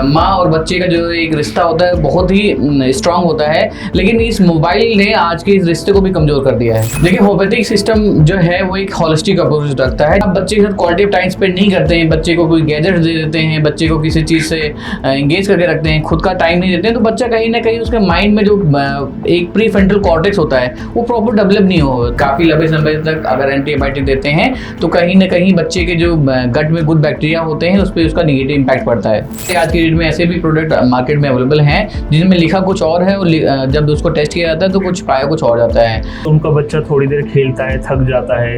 माँ और बच्चे का जो एक रिश्ता होता है बहुत ही स्ट्रांग होता है, लेकिन इस मोबाइल ने आज के इस रिश्ते को भी कमजोर कर दिया है। देखिए, होम्योपैथिक सिस्टम जो है वो एक होलिस्टिक अप्रोच रखता है। आप बच्चे के साथ क्वालिटी ऑफ टाइम स्पेंड नहीं करते हैं, बच्चे को कोई गैजेट दे देते हैं, बच्चे को किसी चीज़ से एंगेज करके रखते हैं, खुद का टाइम नहीं देते हैं, तो बच्चा कहीं ना कहीं उसके माइंड में जो एक प्री फ्रंटल कॉर्टेक्स होता है वो प्रॉपर डेवलप नहीं हो। काफ़ी लंबे समय तक अगर एंटीबायोटिक देते हैं तो कहीं ना कहीं बच्चे के जो गट में गुड बैक्टीरिया होते हैं उस पर उसका निगेटिव इम्पैक्ट पड़ता है। आज की डेट में ऐसे भी प्रोडक्ट मार्केट में अवेलेबल हैं जिनमें लिखा कुछ और है और जब उसको टेस्ट किया जाता है तो कुछ पाया कुछ और जाता है। उनका बच्चा थोड़ी देर खेलता है, थक जाता है,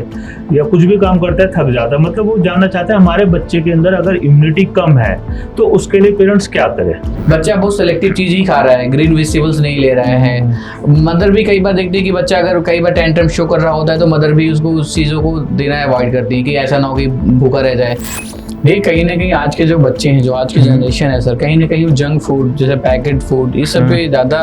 या कुछ भी काम करता है थक जाता है, मतलब वो जानना चाहते हैं हमारे बच्चे के अंदर अगर इम्यूनिटी कम है तो उसके लिए पेरेंट्स क्या करें। बच्चा बहुत सेलेक्टिव चीज ही खा रहा है, ग्रीन वेजिटेबल्स नहीं ले रहा है। मदर भी कई बार देखती है कि बच्चा अगर कई बार टेंट्रम शो कर रहा होता है तो मदर भी उसको उस चीज़ों को देना अवॉइड करती है कि ऐसा ना हो कि भूखा रह जाए। ये कहीं ना कहीं आज के जो बच्चे हैं, जो आज की जनरेशन है सर, कहीं ना कहीं जंक फूड जैसे पैकेट फूड इस सब पे ज़्यादा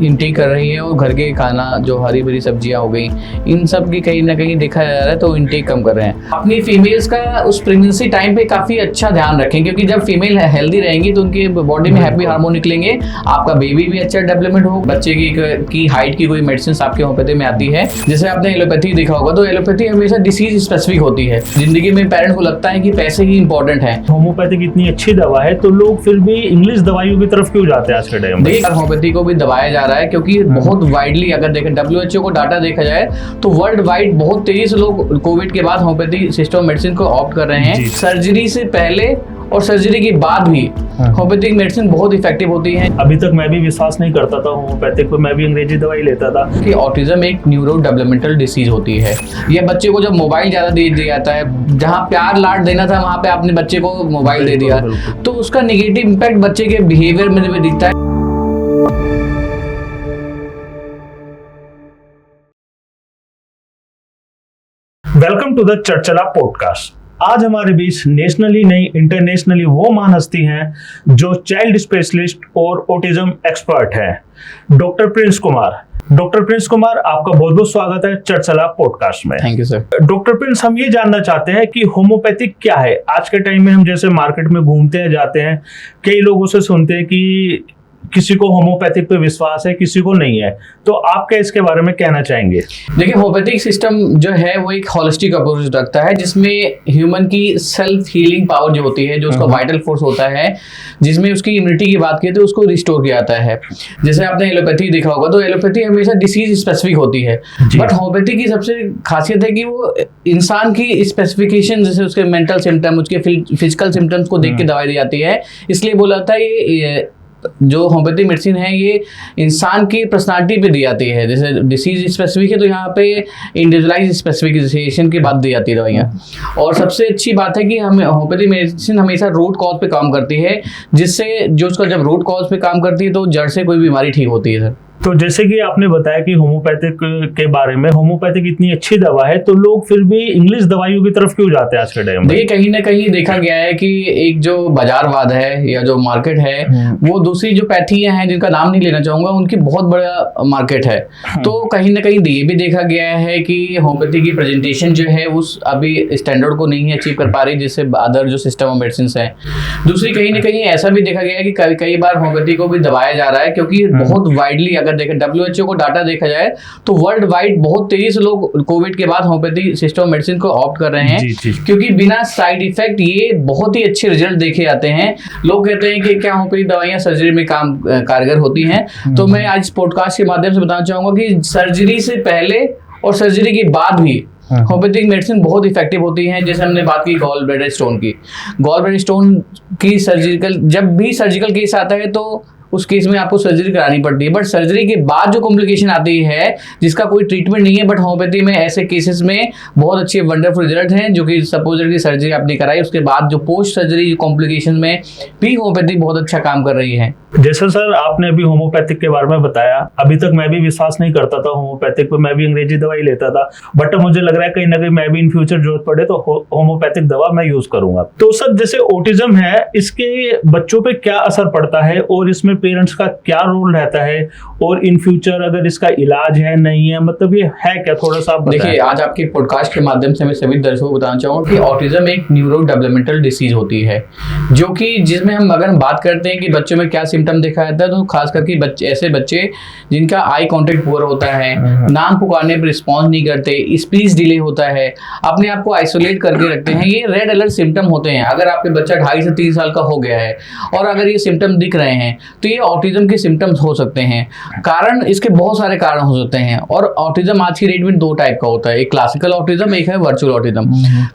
इंटेक कर रही है और घर के खाना जो हरी भरी सब्जियां हो गई इन सब की कहीं ना कहीं देखा जा रहा है तो इंटेक कम कर रहे हैं। अपनी फीमेल्स का उस प्रेगनेंसी टाइम पे काफ़ी अच्छा ध्यान रखें, क्योंकि जब फीमेल हेल्दी रहेंगी तो उनकी बॉडी में हैप्पी हार्मोन निकलेंगे, आपका बेबी भी अच्छा डेवलपमेंट हो, बच्चे की हाइट की कोई मेडिसिन आपके होम्योपैथी में आती है। जैसे आपने एलोपैथी देखा होगा तो एलोपैथी हमेशा डिसीज स्पेसिफिक होती है। जिंदगी में पेरेंट्स को लगता है कि पैसे ही इंपॉर्टेंट है। होम्योपैथिक इतनी अच्छी दवा है तो लोग फिर भी इंग्लिश दवाइयों की तरफ क्यों जाते हैं आज के टाइम में? होम्योपैथी को भी दबाया जा रहा है क्योंकि बहुत वाइडली अगर देखें WHO को डाटा देखा जाए तो वर्ल्ड वाइड बहुत तेजी से लोग कोविड के बाद होम्योपैथी सिस्टम मेडिसिन को ऑप्ट कर रहे हैं। सर्जरी से पहले और सर्जरी के बाद भी होम्योपैथिक मेडिसिन बहुत इफेक्टिव होती है। अभी तक मैं भी विश्वास नहीं करता था होम्योपैथिक पे, मैं भी अंग्रेजी दवाई लेता था। कि ऑटिज्म एक न्यूरो डेवलपमेंटल डिसीज होती है। ये बच्चे को जब मोबाइल ज्यादा दे दिया जाता है, जहाँ प्यार लाड देना था वहाँ पे आपने बच्चे को मोबाइल दे दिया, तो उसका निगेटिव इम्पैक्ट बच्चे के बिहेवियर में भी दिखता है। Welcome to the Charchala podcast. आज हमारे बीच नेशनली नहीं इंटरनेशनली वो महान हस्ती हैं जो चाइल्ड स्पेशलिस्ट और ऑटिज्म एक्सपर्ट हैं, doctor Prince Kumar. Doctor Prince Kumar, आपका बहुत बहुत स्वागत है चर्चला पॉडकास्ट में। Thank you sir. Doctor Prince, हम ये जानना चाहते हैं कि होम्योपैथिक क्या है। आज के टाइम में हम जैसे मार्केट में घूमते हैं जाते हैं, कई लोगों से सुनते हैं कि किसी को होम्योपैथिक पे विश्वास है, किसी को नहीं है, तो आप क्या इसके बारे में कहना चाहेंगे? देखिए, होम्योपैथिक सिस्टम जो है वो एक होलिस्टिक अप्रोच रखता है जिसमें ह्यूमन की सेल्फ हीलिंग पावर जो होती है, जो उसका वाइटल फोर्स होता है, जिसमें उसकी इम्यूनिटी की बात की तो उसको रिस्टोर किया जाता है। जैसे आपने एलोपैथी देखा होगा तो एलोपैथी हमेशा डिसीज स्पेसिफिक होती है, बट होम्योपैथी की सबसे खासियत है कि वो इंसान की स्पेसिफिकेशन, जैसे उसके मेंटल सिम्टम, उसके फिजिकल सिम्टम्स को देख के दवाई दी जाती है। इसलिए बोला जाता है ये जो होम्योपैथी मेडिसिन है ये इंसान की पर्सनालिटी पे दी जाती है। जैसे डिसीज स्पेसिफिक है तो यहाँ पे इंडिविजुअलाइज स्पेसिफिकेशन की बात दी जाती है दवाइयाँ। और सबसे अच्छी बात है कि हमें होम्योपैथी मेडिसिन हमेशा रूट कॉज पे काम करती है, जिससे जो उसका जब रूट कॉज पे काम करती है तो जड़ से कोई बीमारी ठीक होती है सर। तो जैसे कि आपने बताया कि होम्योपैथिक के बारे में, होम्योपैथिक इतनी अच्छी दवा है तो लोग फिर भी इंग्लिश दवाइयों की तरफ क्यों जाते हैं आज के टाइम में? देखिए, कहीं ना कहीं देखा गया है कि एक जो बाजारवाद है या जो मार्केट है वो दूसरी जो पैथियां हैं जिनका नाम नहीं लेना चाहूंगा उनकी बहुत बड़ा मार्केट है। तो कहीं ना कहीं ये भी देखा गया है कि होम्योपैथी की प्रेजेंटेशन जो है उस अभी स्टैंडर्ड को नहीं अचीव कर पा रही जिससे अदर जो सिस्टम ऑफ मेडिसिन है। दूसरी कहीं ना कहीं ऐसा भी देखा गया है कि कई बार होम्योपैथी को भी दबाया जा रहा है, क्योंकि बहुत वाइडली अगर देखें WHO को डाटा देखा जाए तो वर्ल्ड वाइड बहुत तेजी से लोग कोविड के बाद होम्योपैथी सिस्टम मेडिसिन को ऑप्ट कर रहे हैं, क्योंकि बिना साइड इफेक्ट ये बहुत ही अच्छे रिजल्ट देखे जाते हैं। लोग कहते हैं कि क्या होम्योपैथी दवाइयां सर्जरी में कारगर होती हैं, तो मैं आज पॉडकास्ट के माध्यम से बताना चाहूंगा कि सर्जरी से पहले और सर्जरी के बाद भी होम्योपैथिक मेडिसिन बहुत इफेक्टिव होती हैं। जैसे हमने बात की गॉल ब्लैडर स्टोन की, गॉल ब्लैडर स्टोन की जब भी सर्जिकल केस आता है तो उस केस में आपको सर्जरी करानी पड़ती है, बट सर्जरी के बाद जो कॉम्प्लिकेशन आती है जिसका कोई ट्रीटमेंट नहीं है, बट होम्योपैथी में ऐसे केसेस में बहुत अच्छे वंडरफुल रिजल्ट हैं, जो कि सपोज की सर्जरी आपने कराई उसके बाद जो पोस्ट सर्जरी कॉम्प्लिकेशन में भी होम्योपैथी बहुत अच्छा काम कर रही है। जैसे सर आपने अभी होम्योपैथिक के बारे में बताया, अभी तक मैं भी विश्वास नहीं करता था होम्योपैथिक पे, मैं भी अंग्रेजी दवाई लेता था, बट मुझे लग रहा है कहीं ना कहीं मैं भी इन फ्यूचर जरूरत पड़े तो होम्योपैथिक दवा मैं यूज करूंगा। तो सर जैसे ऑटिज्म है, इसके बच्चों पे क्या असर पड़ता है और इसमें पेरेंट्स का क्या रोल रहता है और इन फ्यूचर अगर इसका इलाज है नहीं है, मतलब ये है क्या, थोड़ा सा आप देखिए, आज आपके पॉडकास्ट के माध्यम से मैं सभी दर्शकों को बताना चाहूँगा कि ऑटिज्म एक न्यूरो डेवलपमेंटल डिसीज होती है, जो कि जिसमें हम अगर बात करते हैं कि बच्चों में क्या सिम्टम देखा जाता है, तो खास करके बच्चे, ऐसे बच्चे जिनका आई कांटेक्ट पुअर होता है, नाम पुकारने पर रिस्पॉन्स नहीं करते, स्पीच डिले होता है, अपने आप को आइसोलेट करके रखते हैं, ये रेड अलर्ट सिम्टम होते हैं। अगर आपके बच्चा 2.5 से 3 साल का हो गया है और अगर ये सिम्टम दिख रहे हैं तो ये ऑटिज्म के सिम्टम्स हो सकते हैं। कारण इसके बहुत सारे कारण हो सकते हैं और ऑटिज्म आज की डेट में 2 टाइप का होता है, एक क्लासिकल ऑटिज्म, एक है वर्चुअल ऑटिज्म।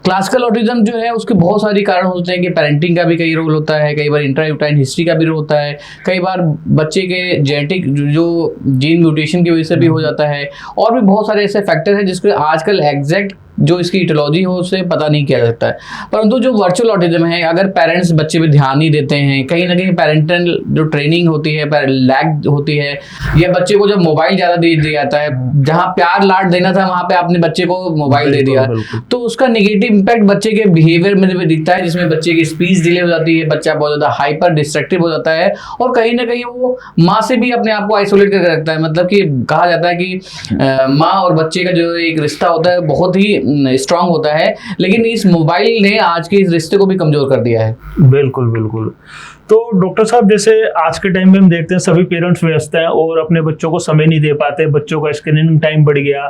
क्लासिकल ऑटिज्म जो है उसके बहुत सारे कारण होते हैं कि पेरेंटिंग का भी कई रोल होता है, कई बार इंट्रायूटाइन हिस्ट्री का भी रोल होता है, कई बार बच्चे के जेनेटिक जो जीन म्यूटेशन की वजह से भी हो जाता है, और भी बहुत सारे ऐसे फैक्टर हैं जिसके आजकल एग्जैक्ट जो इसकी इटियोलॉजी हो उसे पता नहीं किया जा सकता है। परंतु जो वर्चुअल ऑटिज्म है, अगर पेरेंट्स बच्चे पे ध्यान नहीं देते हैं, कहीं ना कहीं पेरेंटल जो ट्रेनिंग होती है लैग होती है, या बच्चे को जब मोबाइल ज़्यादा दे दिया जाता है, जहाँ प्यार लाड देना था वहाँ पे आपने बच्चे को मोबाइल दे दिया, तो उसका निगेटिव इम्पैक्ट बच्चे के बिहेवियर में भी दिखता है, जिसमें बच्चे की स्पीच डिले हो जाती है, बच्चा बहुत ज़्यादा हाइपर डिस्ट्रैक्टिव हो जाता है और कहीं ना कहीं वो माँ से भी अपने आप को आइसोलेट करके रखता है। मतलब कि कहा जाता है कि माँ और बच्चे का जो एक रिश्ता होता है बहुत ही स्ट्रांग होता है, लेकिन इस मोबाइल ने आज के इस रिश्ते को भी कमजोर कर दिया है। बिल्कुल बिल्कुल। तो डॉक्टर साहब, जैसे आज के टाइम में हम देखते हैं सभी पेरेंट्स व्यस्त हैं और अपने बच्चों को समय नहीं दे पाते, बच्चों का स्क्रीनिंग टाइम बढ़ गया,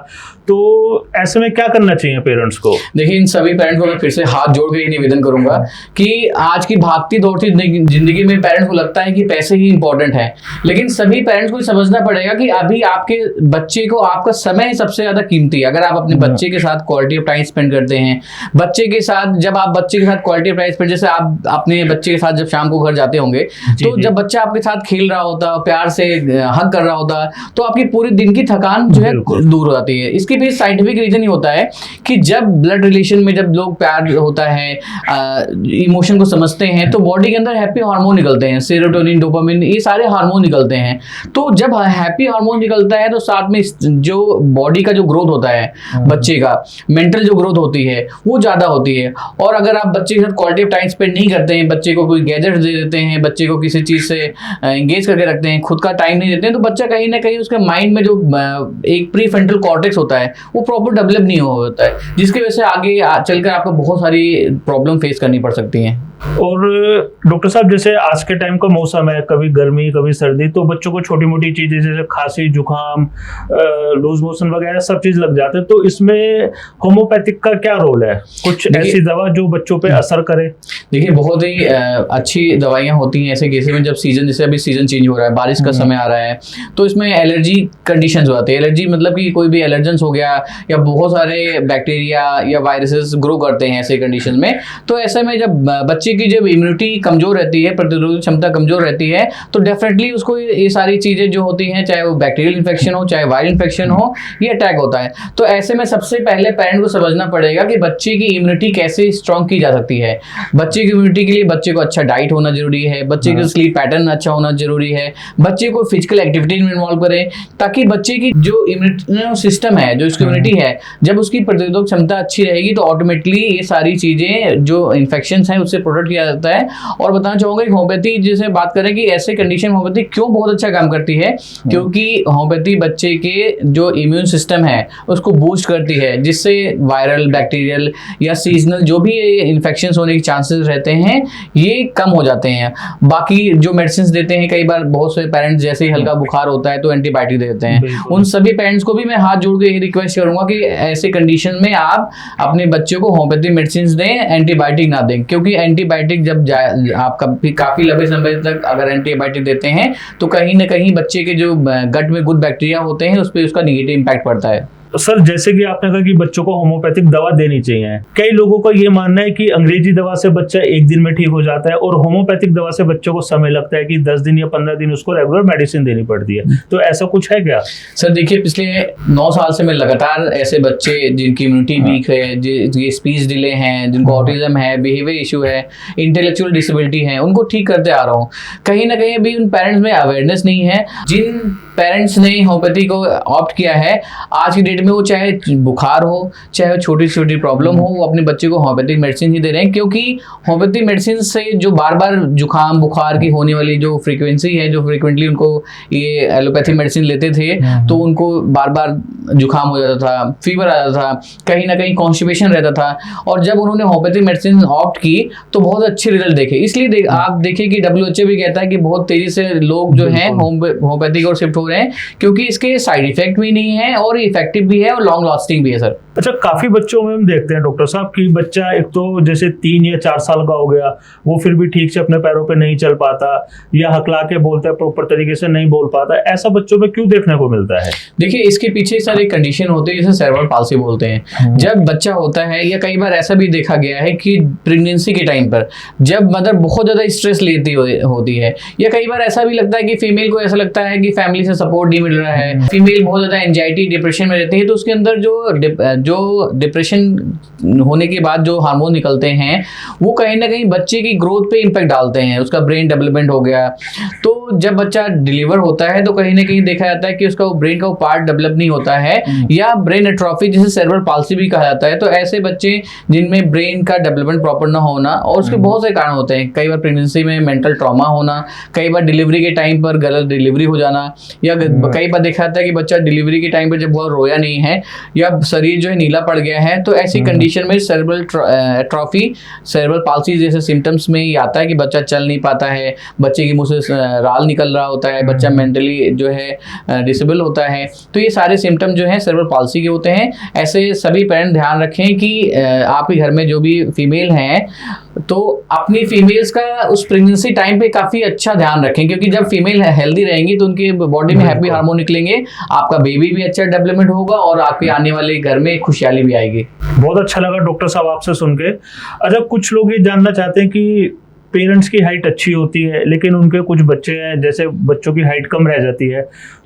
तो ऐसे में क्या करना चाहिए पेरेंट्स को? देखिए, इन सभी पेरेंट्स को मैं फिर से हाथ जोड़ के निवेदन करूंगा कि आज की भागती दौड़ती जिंदगी में पेरेंट्स को लगता है कि पैसे ही इंपॉर्टेंट है, लेकिन सभी पेरेंट्स को समझना पड़ेगा कि अभी आपके बच्चे को आपका समय सबसे ज्यादा कीमती है। अगर आप अपने बच्चे के साथ क्वालिटी ऑफ टाइम स्पेंड करते हैं, बच्चे के साथ जब आप बच्चे के साथ क्वालिटी ऑफ टाइम स्पेंड, जैसे आप अपने बच्चे के साथ जब शाम को घर जाते होंगे तो जब बच्चा आपके साथ खेल रहा होता, प्यार से हग कर रहा होता, तो आपकी पूरी दिन की थकान जो है दूर हो जाती है। इसके भी साइंटिफिक रीजन ही होता है कि जब ब्लड रिलेशन में जब लोग प्यार होता है, इमोशन को समझते हैं, तो बॉडी के अंदर हैप्पी हार्मोन निकलते हैं, सेरोटोनिन, डोपामिन, ये सारे हार्मोन निकलते हैं। तो जब हैप्पी हार्मोन निकलता है तो साथ में जो बॉडी का जो ग्रोथ होता है, बच्चे का मेंटल जो ग्रोथ होती है वो ज्यादा होती है। और अगर आप बच्चे के साथ क्वालिटी ऑफ टाइम स्पेंड नहीं करते हैं, बच्चे को कोई गैजेट्स दे देते हैं, बच्चे को किसी चीज से एंगेज करके रखते हैं, खुद का टाइम नहीं देते हैं, तो बच्चा कहीं ना कहीं उसके माइंड में जो एक प्री फ्रंटल कॉर्टेक्स होता है वो प्रॉपर डेवलप नहीं होता है, जिसकी वजह से आगे चलकर आपको बहुत सारी प्रॉब्लम फेस करनी पड़ सकती हैं। और डॉक्टर साहब, जैसे आज के टाइम का मौसम है, कभी गर्मी कभी सर्दी, तो बच्चों को छोटी मोटी चीजें जैसे खांसी, जुकाम, लूज मोशन वगैरह सब चीज लग जाते हैं, तो इसमें होम्योपैथिक का क्या रोल है? कुछ ऐसी दवा जो बच्चों पे असर करे? देखिए, बहुत ही अच्छी दवाइयाँ होती हैं ऐसे केसेस में, जब सीजन, जैसे अभी सीजन चेंज हो रहा है, बारिश का समय आ रहा है, तो इसमें एलर्जी कंडीशंस हो जाते हैं। एलर्जी मतलब कि कोई भी एलर्जेंस हो गया, या बहुत सारे बैक्टीरिया या वायरसेस ग्रो करते हैं ऐसे कंडीशन में। तो ऐसे में जब बच्चे की जब इम्यूनिटी कमजोर रहती है, प्रतिरोधक क्षमता कमजोर रहती है, तो डेफिनेटली उसको ये सारी चीजें जो होती हैं, चाहे वो बैक्टीरियल इन्फेक्शन हो, चाहे वायरल इन्फेक्शन हो, ये अटैक होता है। तो ऐसे में सबसे पहले पेरेंट को समझना पड़ेगा कि बच्चे की इम्यूनिटी कैसे स्ट्रॉन्ग की जा सकती है। बच्चे की इम्यूनिटी के लिए बच्चे को अच्छा डाइट होना जरूरी है, बच्चे का स्लीप पैटर्न अच्छा होना जरूरी है, बच्चे को फिजिकल एक्टिविटी में इन्वॉल्व करें, ताकि बच्चे की जो इम्यूनिटी सिस्टम है, जो इसकी इम्यूनिटी है, जब उसकी प्रतिरोधक क्षमता अच्छी रहेगी तो ऑटोमेटिकली ये सारी चीजें जो इन्फेक्शन है उससे प्रोटेक्ट किया जाता है। और बताना चाहूंगा कि होम्योपैथी जैसे बात करें कि ऐसे कंडीशन में होम्योपैथी क्यों बहुत अच्छा काम करती है, क्योंकि होम्योपैथी बच्चे के जो इम्यून सिस्टम है उसको बूस्ट करती है, जिससे वायरल, बैक्टीरियल या सीजनल जो भी इन्फेक्शंस होने के चांसेस रहते हैं ये कम हो जाते हैं। बाकी जो मेडिसिन देते हैं, कई बार बहुत से पेरेंट्स जैसे ही हल्का बुखार होता है तो एंटीबायोटिक दे देते हैं। उन सभी पेरेंट्स को भी मैं हाथ जोड़ के रिक्वेस्ट करूंगा कि ऐसे कंडीशन में आप अपने बच्चों को होम्योपैथी मेडिसिन दें, एंटीबायोटिक ना दें, क्योंकि एंटीबायोटिक जब आप काफी लंबे समय तक अगर एंटीबायोटिक देते हैं तो कहीं ना कहीं बच्चे के जो गट में गुड बैक्टीरिया होते हैं उस पर उसका निगेटिव इम्पैक्ट पड़ता है। सर, जैसे कि आपने कहा कि बच्चों को होम्योपैथिक दवा देनी चाहिए, कई लोगों का ये मानना है कि अंग्रेजी दवा से बच्चा एक दिन में ठीक हो जाता है और होम्योपैथिक दवा से बच्चों को समय लगता है कि 10 दिन या 15 दिन उसको रेगुलर मेडिसिन देनी पड़ती है, तो ऐसा कुछ है क्या? सर देखिए, पिछले 9 साल से मैं लगातार ऐसे बच्चे जिनकी इम्यूनिटी वीक है, जिनकी स्पीच डिले हैं, जिनको ऑटिज्म है, बिहेवियर इशू है, इंटेलेक्चुअल डिसेबिलिटी है, उनको ठीक करते आ रहा हूँ। कहीं ना कहीं अभी उन पेरेंट्स में अवेयरनेस नहीं है। जिन पेरेंट्स ने होम्योपैथी को ऑप्ट किया है, आज की डेट में वो चाहे बुखार हो, चाहे छोटी छोटी प्रॉब्लम हो, वो अपने बच्चे को होम्योपैथिक मेडिसिन ही दे रहे हैं, क्योंकि होम्योपैथिक मेडिसिन से जो बार बार जुकाम बुखार की होने वाली जो फ्रीक्वेंसी है, जो फ्रिक्वेंटली उनको ये एलोपैथी मेडिसिन लेते थे तो उनको बार बार जुकाम हो जाता था, फीवर आ जाता था, कहीं ना कहीं कॉन्स्टिपेशन रहता था। और जब उन्होंने होम्योपैथिक मेडिसिन ऑप्ट की तो बहुत अच्छे रिजल्ट देखे। इसलिए आप देखिए कि WHO भी कहता है कि बहुत तेजी से लोग जो हैं होम्योपैथी को शिफ्ट हो रहे हैं, क्योंकि इसके साइड इफेक्ट भी नहीं है और इफेक्टिव भी है और लॉन्ग लास्टिंग भी है सर। अच्छा, काफी बच्चों में हम देखते हैं डॉक्टर साहब कि बच्चा एक तो जैसे 3 या 4 साल का हो गया, वो फिर भी ठीक से अपने पैरों पे नहीं चल पाता या हकला के बोलता है, प्रॉपर तरीके से नहीं बोल पाता। ऐसा बच्चों में क्यों देखने को मिलता है? देखिए, इसके पीछे सर एक कंडीशन होती है जिसे सेरेब्रल पाल्सी बोलते हैं। जब बच्चा होता है, या कई बार ऐसा भी देखा गया है कि प्रेगनेंसी के टाइम पर जब मदर बहुत ज्यादा स्ट्रेस लेती होती है, या कई बार ऐसा भी लगता है कि फीमेल को ऐसा लगता है कि फैमिली से सपोर्ट नहीं मिल रहा है, फीमेल बहुत ज्यादा एंजाइटी डिप्रेशन में रहती है, तो उसके अंदर जो डिप्रेशन होने के बाद जो हार्मोन निकलते हैं वो कहीं ना कहीं बच्चे की ग्रोथ पे इम्पैक्ट डालते हैं। उसका ब्रेन डेवलपमेंट हो गया, तो जब बच्चा डिलीवर होता है तो कहीं ना कहीं देखा जाता है कि उसका ब्रेन का पार्ट डेवलप नहीं होता है, या ब्रेन एट्रोफी जिसे सेरेब्रल पाल्सी भी कहा जाता है। तो ऐसे बच्चे जिनमें ब्रेन का डेवलपमेंट प्रॉपर ना होना, और उसके बहुत से कारण होते हैं। कई बार प्रेगनेंसी में मेंटल ट्रॉमा होना, कई बार डिलीवरी के टाइम पर गलत डिलीवरी हो जाना, या कई बार देखा जाता है कि बच्चा डिलीवरी के टाइम पर जब बहुत रोया नहीं है या शरीर जो है नीला पड़ गया है, तो ऐसी कंडीशन में सेरेब्रल एट्रोफी सेरेब्रल पाल्सी जैसे सिम्टम्स में ही आता है कि बच्चा चल नहीं पाता है, बच्चे की मुंह से राल निकल रहा होता है, बच्चा मेंटली जो है डिसेबल होता है। तो ये सारे सिम्टम जो हैं सेरेब्रल पाल्सी के होते हैं। ऐसे सभी पेरेंट ध्यान रखें कि आपके घर में जो भी फीमेल हैं तो अपनी फीमेल्स का उस प्रेगनेंसी टाइम पे काफी अच्छा ध्यान रखें, क्योंकि जब फीमेल हेल्दी रहेंगी तो उनके बॉडी में हैप्पी हार्मोन निकलेंगे, आपका बेबी भी अच्छा डेवलपमेंट होगा और आपके आने वाले घर में खुशहाली भी आएगी। बहुत अच्छा लगा डॉक्टर साहब आपसे सुन के। अच्छा, कुछ लोग ये जानना चाहते हैं कि पेरेंट्स की हाइट अच्छी होती है लेकिन उनके कुछ बच्चे हैं, जैसे बच्चों की हाइट कम रह जाती है,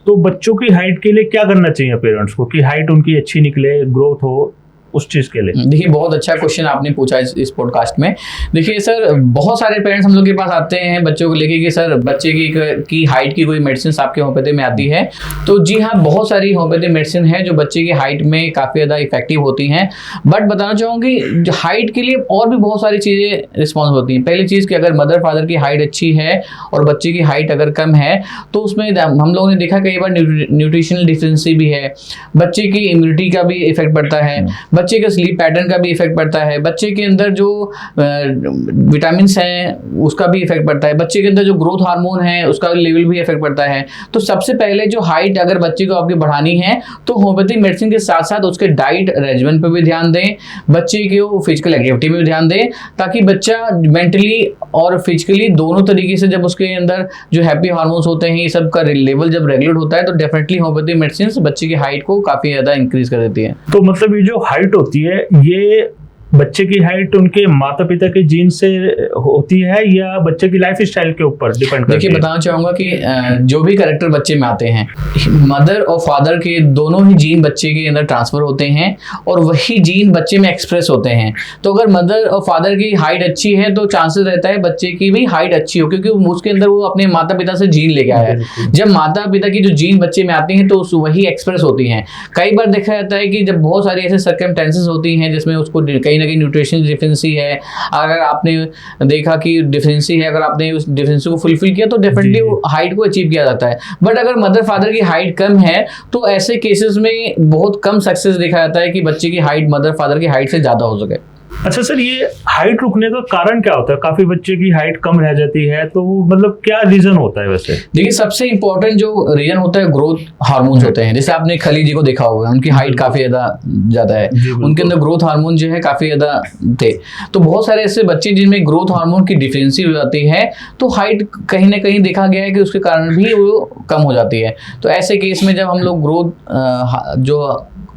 तो बच्चों की हाइट के लिए क्या करना चाहिए पेरेंट्स को कि हाइट उनकी अच्छी निकले, ग्रोथ हो उस चीज के लिए? देखिए, बहुत अच्छा क्वेश्चन आपने पूछा इस पॉडकास्ट में। देखिए सर, बहुत सारे पेरेंट्स हम लोग के पास आते हैं बच्चों को लेके कि सर बच्चे की हाइट की कोई मेडिसिन आपके होम्योपैथी में आती है। तो जी हाँ, बहुत सारी होम्योपैथी मेडिसिन है जो बच्चे की हाइट में काफ़ी ज़्यादा इफेक्टिव होती हैं। बट बताना चाहूँगी, हाइट के लिए और भी बहुत सारी चीज़ें रिस्पॉन्स होती हैं। पहली चीज़ कि अगर मदर फादर की हाइट अच्छी है और बच्चे की हाइट अगर कम है तो उसमें हम लोगों ने देखा कई बार न्यूट्रिशनल डिफिशिएंसी भी है, बच्चे की इम्यूनिटी का भी इफेक्ट पड़ता है, बच्चे के स्लीप पैटर्न का भी इफेक्ट पड़ता है, बच्चे के अंदर जो विटामिन हैं उसका भी इफेक्ट पड़ता है, बच्चे के अंदर जो ग्रोथ हार्मोन है उसका लेवल भी इफेक्ट पड़ता है। तो सबसे पहले जो हाइट अगर बच्चे को आपकी बढ़ानी है तो होम्योपैथिक मेडिसिन के साथ साथ उसके डाइट रेजिमेंट पे भी ध्यान दें, बच्चे के फिजिकल एक्टिविटी में भी ध्यान दें, ताकि बच्चा मेंटली और फिजिकली दोनों तरीके से जब उसके अंदर जो हैप्पी हार्मोन्स होते हैं ये सब का लेवल जब रेगुलेट होता है तो डेफिनेटली होम्योपैथिक मेडिसिन बच्चे की हाइट को काफी ज्यादा इंक्रीज कर देती है। तो मतलब ये जो हाइट होती है ये बच्चे की हाइट उनके माता पिता के जीन से होती है या बच्चे की लाइफ स्टाइल के ऊपर डिपेंड करती है? देखिए, बताना चाहूंगा कि जो भी कैरेक्टर बच्चे में आते हैं, मदर और फादर के दोनों ही जीन बच्चे के अंदर ट्रांसफर होते हैं और वही जीन बच्चे में एक्सप्रेस होते हैं। तो अगर मदर और फादर की हाइट अच्छी है तो चांसेस रहता है बच्चे की भी हाइट अच्छी हो, क्योंकि उसके अंदर वो अपने माता पिता से जीन लेके आया है। जब माता पिता की जो जीन बच्चे में आती हैं तो वही एक्सप्रेस होती हैं। कई बार देखा जाता है कि जब बहुत सारी ऐसे सर्कमस्टेंसेस होती हैं जिसमें उसको कहीं ना कहीं न्यूट्रिशन डिफिशिएंसी है, अगर आपने देखा कि डिफिशिएंसी है, अगर आपने उस डिफिशिएंसी को फुलफिल किया तो डेफिनेटली हाइट को अचीव किया जाता है। बट अगर मदर फादर की हाइट कम है तो ऐसे केसेस में बहुत कम सक्सेस देखा जाता है कि बच्चे की हाइट मदर फादर की हाइट से ज्यादा हो सके। अच्छा सर, ये हाइट रुकने का कारण क्या होता है? काफी बच्चे की हाइट कम रह जाती है तो मतलब क्या रीजन होता है वैसे? देखिए, सबसे इंपॉर्टेंट जो रीजन होता है ग्रोथ हार्मोन्स होते हैं। जैसे आपने खली जी को देखा होगा, उनकी हाइट काफी ज्यादा है, उनके अंदर ग्रोथ हार्मोन जो है काफी ज्यादा थे। तो बहुत सारे ऐसे बच्चे जिनमें ग्रोथ हार्मोन की डिफिशिएंसी हो जाती है तो हाइट कहीं ना कहीं देखा गया है कि उसके कारण भी वो कम हो जाती है। तो ऐसे केस में जब हम लोग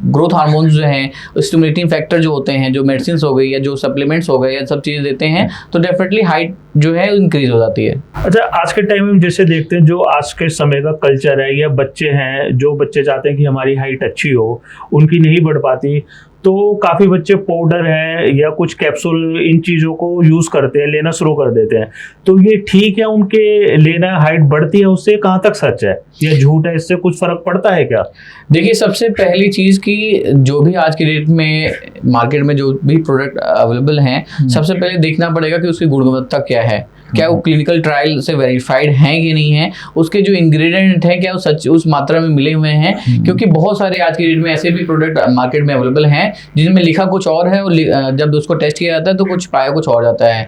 ग्रोथ हार्मोन्स जो हैं, स्टिमुलेटिंग फैक्टर जो होते हैं, जो मेडिसिन हो गई या जो सप्लीमेंट्स हो गए या सब चीज़ें देते हैं तो डेफिनेटली हाइट जो है इंक्रीज हो जाती है। अच्छा, आज के टाइम में जैसे देखते हैं जो आज के समय का कल्चर है या बच्चे हैं, जो बच्चे चाहते हैं कि हमारी हाइट अच्छी हो, उनकी नहीं बढ़ पाती, तो काफी बच्चे पाउडर है या कुछ कैप्सूल इन चीजों को यूज करते हैं, लेना शुरू कर देते हैं। तो ये ठीक है उनके लेना, हाइट बढ़ती है उससे, कहाँ तक सच है या झूठ है, इससे कुछ फर्क पड़ता है क्या? देखिए, सबसे पहली चीज की जो भी आज के डेट में मार्केट में जो भी प्रोडक्ट अवेलेबल हैं, सबसे पहले देखना पड़ेगा कि उसकी गुणवत्ता क्या है, क्या वो क्लिनिकल ट्रायल से वेरीफाइड हैं कि नहीं है, उसके जो इंग्रेडिएंट हैं क्या वो सच उस मात्रा में मिले हुए हैं। क्योंकि बहुत सारे आज की डेट में ऐसे भी प्रोडक्ट मार्केट में अवेलेबल हैं जिनमें लिखा कुछ और है और जब उसको टेस्ट किया जाता है तो कुछ पाया कुछ और जाता है।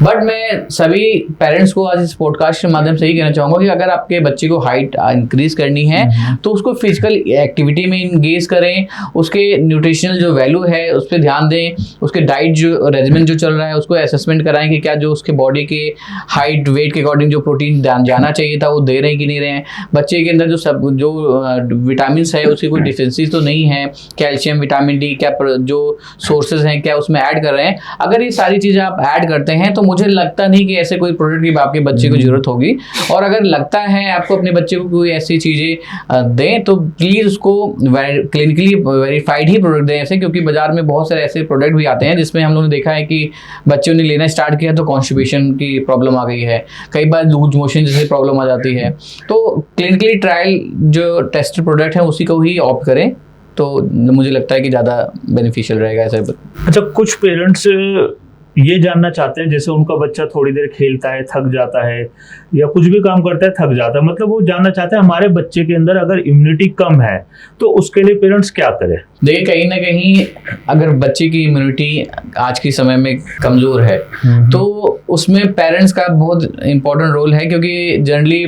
बट मैं सभी पेरेंट्स को आज इस पॉडकास्ट के माध्यम से ही कहना चाहूँगा कि अगर आपके बच्चे को हाइट इंक्रीज करनी है तो उसको फिजिकल एक्टिविटी में इंगेज करें, उसके न्यूट्रिशनल जो वैल्यू है उस पर ध्यान दें, उसके डाइट जो रेजिमेंट जो चल रहा है उसको असेसमेंट कराएं कि क्या जो उसके बॉडी के हाइट वेट के अकॉर्डिंग जो प्रोटीन जाना चाहिए था वो दे रहे हैं कि नहीं रहे हैं, बच्चे के अंदर जो विटामिन है उसकी कोई डिफिशिएंसी तो नहीं है, कैल्शियम विटामिन डी क्या जो सोर्सेज हैं क्या उसमें ऐड कर रहे हैं। अगर ये सारी चीज़ें आप ऐड करते हैं तो मुझे लगता नहीं कि ऐसे कोई प्रोडक्ट की आपके बच्चे को जरूरत होगी। और अगर लगता है आपको अपने बच्चे को कोई ऐसी चीज़ें दें तो प्लीज़ उसको क्लिनिकली वेरीफाइड ही प्रोडक्ट दें ऐसे, क्योंकि बाजार में बहुत सारे ऐसे प्रोडक्ट भी आते हैं जिसमें हम लोगों ने देखा है कि बच्चों ने लेना स्टार्ट किया तो कॉन्स्टिपेशन की प्रॉब्लम आ गई है, कई बार लूज मोशन जैसे प्रॉब्लम आ जाती है। तो क्लिनिकली ट्रायल जो टेस्टेड प्रोडक्ट है उसी को ही ऑप्ट करें तो मुझे लगता है कि ज़्यादा बेनिफिशियल रहेगा ऐसे। अच्छा, कुछ पेरेंट्स ये जानना चाहते हैं, जैसे उनका बच्चा थोड़ी देर खेलता है थक जाता है या कुछ भी काम करता है थक जाता है, मतलब वो जानना चाहते हैं हमारे बच्चे के अंदर अगर इम्यूनिटी कम है तो उसके लिए पेरेंट्स क्या करें? देखिए, कहीं ना कहीं अगर बच्चे की इम्यूनिटी आज के समय में कमज़ोर है तो उसमें पेरेंट्स का बहुत इंपॉर्टेंट रोल है, क्योंकि जनरली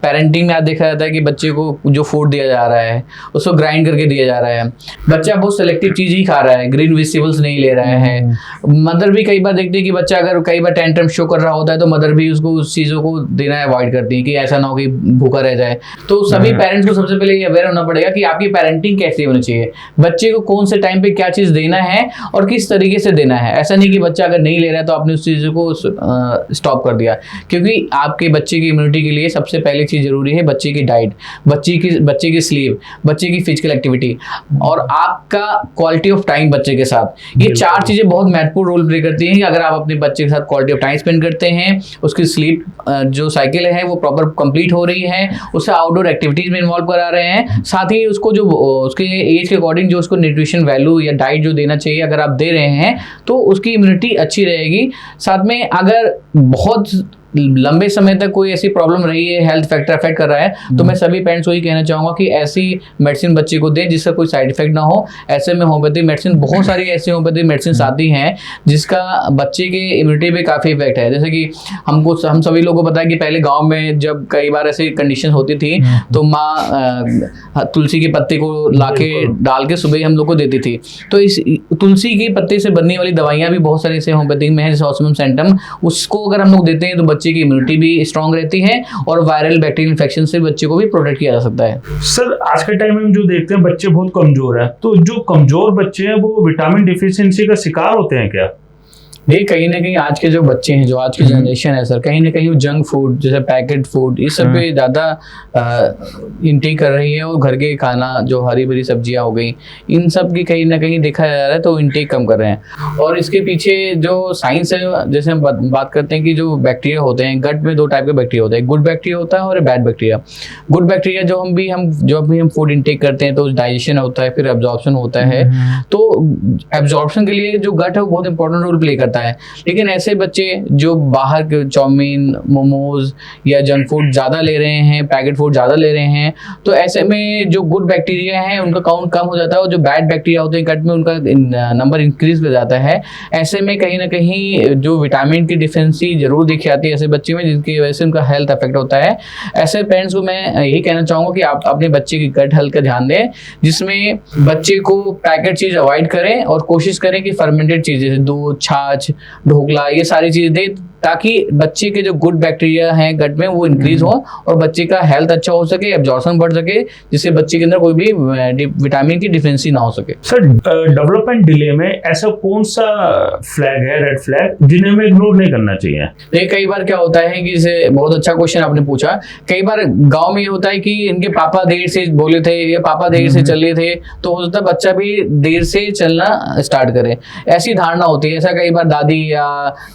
पेरेंटिंग में देखा जाता है कि बच्चे को जो फूड दिया जा रहा है उसको ग्राइंड करके दिया जा रहा है, बच्चा बहुत सेलेक्टिव चीज़ ही खा रहा है, ग्रीन वेजिटेबल्स नहीं ले रहा है। मदर भी कई बार देखती है कि बच्चा अगर कई बार टेंट्रम शो कर रहा होता है तो मदर भी उसको उस चीज़ों को देना अवॉइड करती है कि ऐसा ना हो कि भूखा रह जाए। तो सभी पेरेंट्स को सबसे पहले ये अवेयर होना पड़ेगा कि आपकी पेरेंटिंग कैसी होनी चाहिए, बच्चे को कौन से टाइम पे क्या चीज़ देना है और किस तरीके से देना है। ऐसा नहीं कि बच्चा अगर नहीं ले रहा है तो आपने उस चीज़ को स्टॉप कर दिया, क्योंकि आपके बच्चे की इम्यूनिटी के लिए सबसे पहली चीज़ जरूरी है बच्चे की डाइट, बच्चे की स्लीप, बच्चे की फिजिकल एक्टिविटी और आपका क्वालिटी ऑफ टाइम बच्चे के साथ। ये चार चीज़ें बहुत महत्वपूर्ण रोल प्ले करती हैं कि अगर आप अपने बच्चे के साथ क्वालिटी ऑफ टाइम स्पेंड करते हैं, उसकी स्लीप जो साइकिल है वो प्रॉपर कंप्लीट हो रही है, उसे आउटडोर एक्टिविटीज में इन्वॉल्व करा रहे हैं, साथ ही उसको जो उसके एज के अकॉर्डिंग जो उसको न्यूट्रिशन वैल्यू या डाइट जो देना चाहिए अगर आप दे रहे हैं तो उसकी इम्यूनिटी अच्छी रहेगी। साथ में अगर बहुत लंबे समय तक कोई ऐसी प्रॉब्लम रही है, हेल्थ फैक्टर अफेक्ट कर रहा है, तो मैं सभी पेरेंट्स को ही कहना चाहूँगा कि ऐसी मेडिसिन बच्चे को दें जिसका कोई साइड इफेक्ट ना हो। ऐसे में होम्योपैथिक मेडिसिन, बहुत सारी ऐसी होम्योपैथिक मेडिसिन आती हैं जिसका बच्चे के इम्यूनिटी पे काफ़ी इफेक्ट है। जैसे कि हम सभी लोगों को पता है कि पहले गाँव में जब कई बार ऐसी कंडीशन होती थी तो माँ तुलसी के पत्ते को लाके डाल के सुबह हम लोग को देती थी। तो इस तुलसी के पत्ते से बनने वाली दवाइयाँ भी बहुत सारी ऐसे होम्योपैथिक में है, जैसे ऑस्मियम सेंटम, उसको अगर हम लोग देते हैं तो बच्चे की इम्यूनिटी भी स्ट्रांग रहती है और वायरल बैक्टीरियल इन्फेक्शन से बच्चे को भी प्रोटेक्ट किया जा सकता है। सर, आज के टाइम में हम जो देखते हैं बच्चे बहुत कमजोर हैं, तो जो कमजोर बच्चे हैं वो विटामिन डिफिशियंसी का शिकार होते हैं क्या? ये कहीं ना कहीं आज के जो बच्चे हैं, जो आज की जनरेशन है सर, कहीं ना कहीं जंक फूड जैसे पैकेट फूड इस सब पे ज़्यादा इंटेक कर रही है और घर के खाना जो हरी भरी सब्जियां हो गई इन सब की कहीं ना कहीं देखा जा रहा है तो इंटेक कम कर रहे हैं। और इसके पीछे जो साइंस है, जैसे हम बात करते हैं कि जो बैक्टीरिया होते हैं गट में, दो टाइप के बैक्टीरिया होते हैं, गुड बैक्टीरिया होता है और बैड बैक्टीरिया। गुड बैक्टीरिया जो हम फूड इंटेक करते हैं तो डाइजेशन होता है, फिर एब्जॉर्प्शन होता है। तो एब्जॉर्प्शन के लिए जो गट है वो बहुत इंपॉर्टेंट रोल प्ले करता है। लेकिन ऐसे बच्चे जो बाहर के चाउमीन, मोमोज या जंक फूड ज़्यादा ले रहे हैं, पैकेट फूड ज़्यादा ले रहे हैं, तो ऐसे में जो गुड बैक्टीरिया है उनका काउंट कम हो जाता है और जो बैड बैक्टीरिया होते हैं गट में उनका नंबर इंक्रीज कर जाता है। ऐसे में कहीं ना कहीं जो विटामिन की डिफिशियंसी जरूर दिखी आती है ऐसे बच्चे में, जिसकी वजह से उनका हेल्थ अफेक्ट होता है। ऐसे पेरेंट्स को मैं यही कहना चाहूँगा कि आप अपने बच्चे की गट हेल्थ का ध्यान दें, जिसमें बच्चे को पैकेट चीज़ अवॉइड करें और कोशिश करें कि फर्मेंटेड चीज़ें जैसे दूध, छाछ, ढोकला, ये सारी चीज़ें दें ताकि बच्चे के जो गुड बैक्टीरिया हैं गट में वो इंक्रीज हो और बच्चे का हेल्थ अच्छा हो सके, एब्जॉर्प्शन बढ़ सके, जिससे बच्चे के अंदर कोई भी विटामिन की डिफिशियंसी ना हो सके। सर, डेवलपमेंट डिले में ऐसा कौन सा फ्लैग है, रेड फ्लैग, जिन्हें हमें इग्नोर नहीं करना चाहिए? देखिए कई बार क्या होता है कि इसे बहुत अच्छा क्वेश्चन आपने पूछा। कई बार गांव में ये होता है कि इनके पापा देर से बोले थे या पापा देर से चले थे, तो हो सकता है बच्चा भी देर से चलना स्टार्ट करे, ऐसी धारणा होती है। ऐसा कई बार दादी या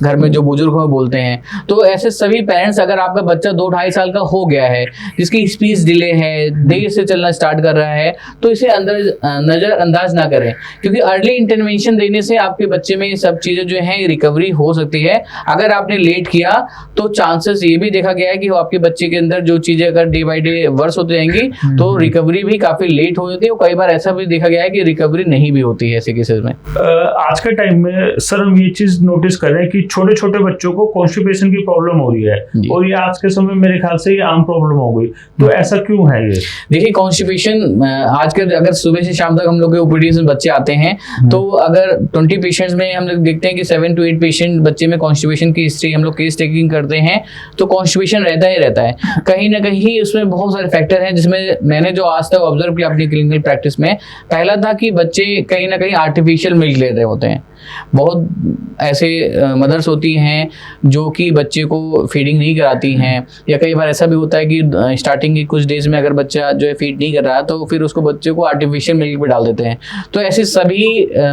घर में जो बुजुर्ग हो बोलते हैं। तो ऐसे सभी पेरेंट्स, अगर आपका बच्चा 2-2.5 साल का हो गया है, जिसकी स्पीच डिले है, देर से चलना स्टार्ट कर रहा है, तो इसे नजरअंदाज ना करें, क्योंकि अर्ली इंटरवेंशन देने से आपके बच्चे में ये सब चीजें जो है रिकवरी हो सकती है। अगर आपने लेट किया तो चांसेस ये भी देखा गया है कि आपके बच्चे के अंदर जो चीजें अगर डे बाय डे वर्स होती रहेंगी तो रिकवरी भी काफी लेट हो जाती है, और कई बार ऐसा भी देखा गया है कि रिकवरी नहीं भी होती है ऐसे केसेस में। आज के टाइम में सर हम ये चीज नोटिस कर रहे हैं कि छोटे छोटे बच्चों को कॉन्स्टिपेशन की प्रॉब्लम हो रही है, और ये आज के समय मेरे ख्याल से ये आम प्रॉब्लम हो गई। तो ऐसा क्यों है ये? देखिए कॉन्स्टिपेशन आजकल अगर सुबह से शाम तक हम लोग के ओपीडी में बच्चे आते हैं, तो अगर 20 पेशेंट्स में हम लोग देखते हैं कि 7 to 8 पेशेंट बच्चे में कॉन्स्टिपेशन की हिस्ट्री हम लोग केस टेकिंग करते हैं, तो कॉन्स्टिपेशन रहता ही रहता है। कहीं ना कहीं उसमें बहुत सारे फैक्टर हैं, जिसमें मैंने जो आज तक ऑब्जर्व किया अपनी क्लिनिकल प्रैक्टिस में, पहला था कि बच्चे कहीं ना कहीं आर्टिफिशियल मिल्क ले रहे होते हैं। बहुत ऐसे मदर्स होती हैं जो कि बच्चे को फीडिंग नहीं कराती हैं, या कई बार ऐसा भी होता है कि स्टार्टिंग की कुछ डेज में अगर बच्चा जो है फीड नहीं कर रहा है तो फिर उसको बच्चे को आर्टिफिशियल मिल्क पे डाल देते हैं। तो ऐसे सभी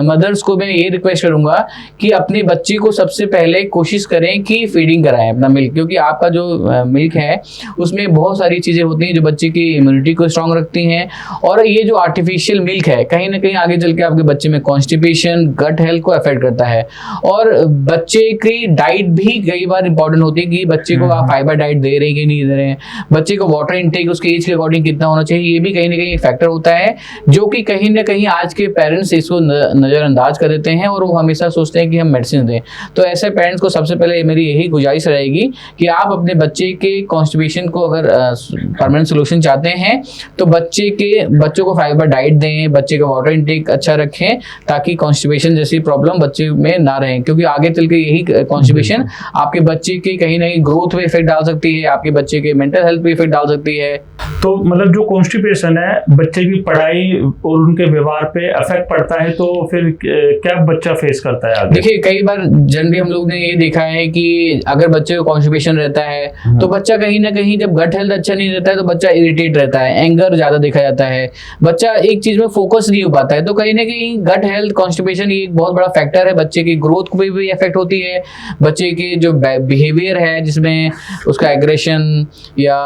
मदर्स को मैं ये रिक्वेस्ट करूंगा कि अपने बच्चे को सबसे पहले कोशिश करें कि फीडिंग कराएं अपना मिल्क, क्योंकि आपका जो मिल्क है उसमें बहुत सारी चीज़ें होती हैं जो बच्चे की इम्यूनिटी को स्ट्रांग रखती हैं, और ये जो आर्टिफिशियल मिल्क है कहीं ना कहीं आगे चल के आपके बच्चे में कॉन्स्टिपेशन, गट हेल्थ को अफेक्ट करता है। और बच्चे की डाइट भी कई बार इंपॉर्टेंट होती है कि बच्चे को आप फाइबर डाइट दे रहे हैं कि नहीं दे रहे हैं, बच्चे को वाटर इनटेक उसके एज के अकॉर्डिंग कितना होना चाहिए, ये भी कहीं ना कहीं फैक्टर होता है, जो कि कहीं ना कहीं आज के पेरेंट्स इसको नजरअंदाज कर देते हैं और वो हमेशा सोचते हैं कि हम मेडिसिन दें। तो ऐसे पेरेंट्स को सबसे पहले मेरी यही गुजारिश रहेगी कि आप अपने बच्चे के कॉन्स्टिपेशन को अगर परमानेंट सोल्यूशन चाहते हैं तो बच्चों को फाइबर डाइट दें, बच्चे का वाटर इनटेक अच्छा रखें, ताकि कॉन्स्टिपेशन जैसी प्रॉब्लम बच्चे में ना रहे, क्योंकि आगे चल के यही कॉन्स्टिपेशन आपके बच्चे के कहीं ना कहीं ग्रोथ पे इफेक्ट डाल सकती है, आपके बच्चे के मेंटल हेल्थ पे इफेक्ट डाल सकती है। तो मतलब जो कॉन्स्टिपेशन है बच्चे की पढ़ाई और उनके व्यवहार पे इफेक्ट पड़ता है, तो फिर क्या बच्चा फेस करता है आगे? देखिए कई बार जनरली हम लोग ने ये देखा है कि अगर बच्चे को कॉन्स्टिपेशन रहता है तो बच्चा कहीं ना कहीं जब गट हेल्थ अच्छा नहीं रहता है तो बच्चा इरिटेट रहता है, एंगर ज्यादा देखा जाता है, बच्चा एक चीज में फोकस नहीं हो पाता है। तो कहीं ना कहीं गट हेल्थ कॉन्स्टिपेशन ये एक बहुत बड़ा फैक्टर है, बच्चे की ग्रोथ को भी इफेक्ट होती है, बच्चे की जो बिहेवियर है जिसमें उसका एग्रेशन या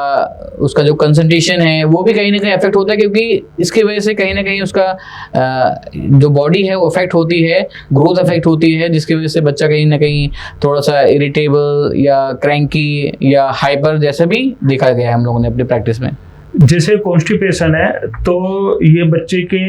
उसका जो कंसंट्रेशन है वो भी कहीं ना कहीं इफेक्ट होता है, क्योंकि इसकी वजह से कहीं ना कहीं उसका जो बॉडी है वो इफेक्ट होती है, ग्रोथ इफेक्ट होती है, जिसकी वजह से बच्चा कहीं ना कहीं थोड़ा सा इरिटेबल या क्रैंकी या हाइपर जैसा भी देखा गया है हम लोगों ने अपनी प्रैक्टिस में। जैसे कॉन्स्टिपेशन है तो ये बच्चे के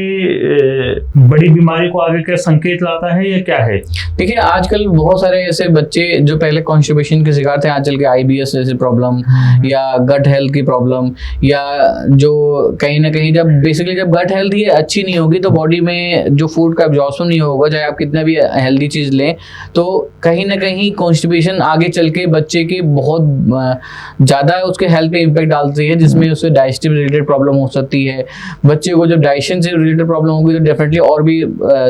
बड़ी बीमारी को आगे क्या संकेत लाता है या क्या है? देखिए आजकल बहुत सारे ऐसे बच्चे जो पहले कॉन्स्टिपेशन के शिकार थे, आज चल के IBS जैसे प्रॉब्लम या गट हेल्थ की प्रॉब्लम, या जो कहीं ना कहीं जब बेसिकली जब गट हेल्थ ही अच्छी नहीं होगी तो बॉडी में जो फूड का एब्जॉर्प्शन नहीं होगा, चाहे आप कितना भी हेल्दी चीज़ लें, तो कहीं ना कहीं कॉन्स्टिपेशन आगे चल के बच्चे की बहुत ज़्यादा उसके हेल्थ पे इम्पैक्ट डालती है, जिसमें उससे डाइजेस्टिव रिलेटेड प्रॉब्लम हो सकती है। बच्चे को जब डाइजेशन से रिलेटेड प्रॉब्लम होगी तो डेफिनेटली और भी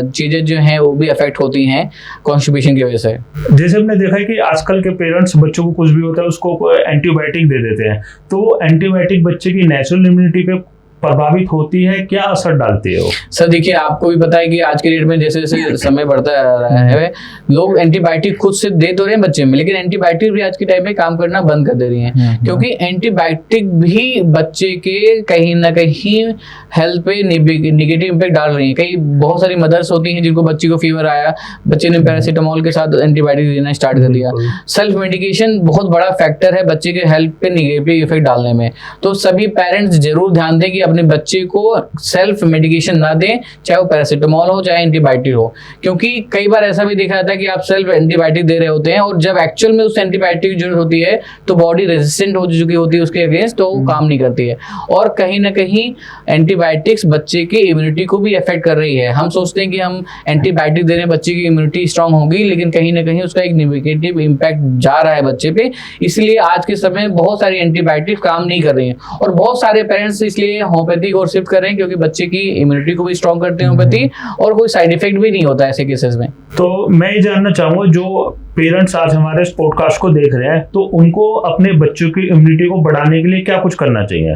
चीज़ें जो हैं वो भी अफेक्ट होती हैं कॉन्स्टिपेशन की वजह से। जैसे हमने देखा है कि आजकल के पेरेंट्स बच्चों को कुछ भी होता है उसको एंटीबायोटिक दे देते हैं, तो एंटीबायोटिक बच्चे की नेचुरल इम्यूनिटी पे प्रभावित होती है, क्या असर डालती है वो? सर देखिए आपको भी पता है कि आज के डेट में जैसे जैसे समय बढ़ता रहा है, लोग एंटीबायोटिक खुद से दे तो रहे हैं बच्चे में, लेकिन एंटीबायोटिक भी आज के टाइम में काम करना बंद कर दे रही हैं, क्योंकि एंटीबायोटिक भी बच्चे के कहीं ना कहीं हेल्थ पे निगेटिव इम्पैक्ट डाल रही है। कई बहुत सारी मदर्स होती हैं जिनको बच्चे को फीवर आया, बच्चे ने पैरासीटामोल के साथ एंटीबायोटिक देना स्टार्ट कर दिया। सेल्फ मेडिकेशन बहुत बड़ा फैक्टर है बच्चे के हेल्थ पे निगेटिव इफेक्ट डालने में। तो सभी पेरेंट्स जरूर ध्यान दें कि अपने अपने बच्चे को सेल्फ मेडिकेशन ना दें, चाहे वो पैरासिटामोल हो चाहे एंटीबायोटिक हो, क्योंकि कई बार ऐसा भी देखा जाता है कि आप सेल्फ एंटीबायोटिक दे रहे होते हैं और जब एक्चुअल में उस एंटीबायोटिक की जरूरत होती है तो बॉडी रेजिस्टेंट हो चुकी होती है उसके अगेंस्ट, तो वो काम नहीं करती है। और कहीं ना कहीं एंटीबायोटिक्स बच्चे की इम्यूनिटी को भी अफेक्ट कर रही है। हम सोचते हैं कि हम एंटीबायोटिक दे रहे हैं, बच्चे की इम्यूनिटी स्ट्रांग होगी, लेकिन कहीं ना कहीं उसका एक नेगेटिव इम्पैक्ट जा रहा है बच्चे पे। इसलिए आज के समय में बहुत सारी एंटीबायोटिक काम नहीं कर रही हैं और बहुत सारे पेरेंट्स इसलिए होम्योपैथी को शिफ्ट कर रहे हैं, क्योंकि बच्चे की इम्यूनिटी को भी स्ट्रांग करते हैं होम्योपैथी और कोई साइड इफेक्ट भी नहीं होता ऐसे केसेस में। तो मैं ये जानना चाहूंगा, जो पेरेंट्स आज हमारे इस पॉडकास्ट को देख रहे हैं, तो उनको अपने बच्चों की इम्यूनिटी को बढ़ाने के लिए क्या कुछ करना चाहिए?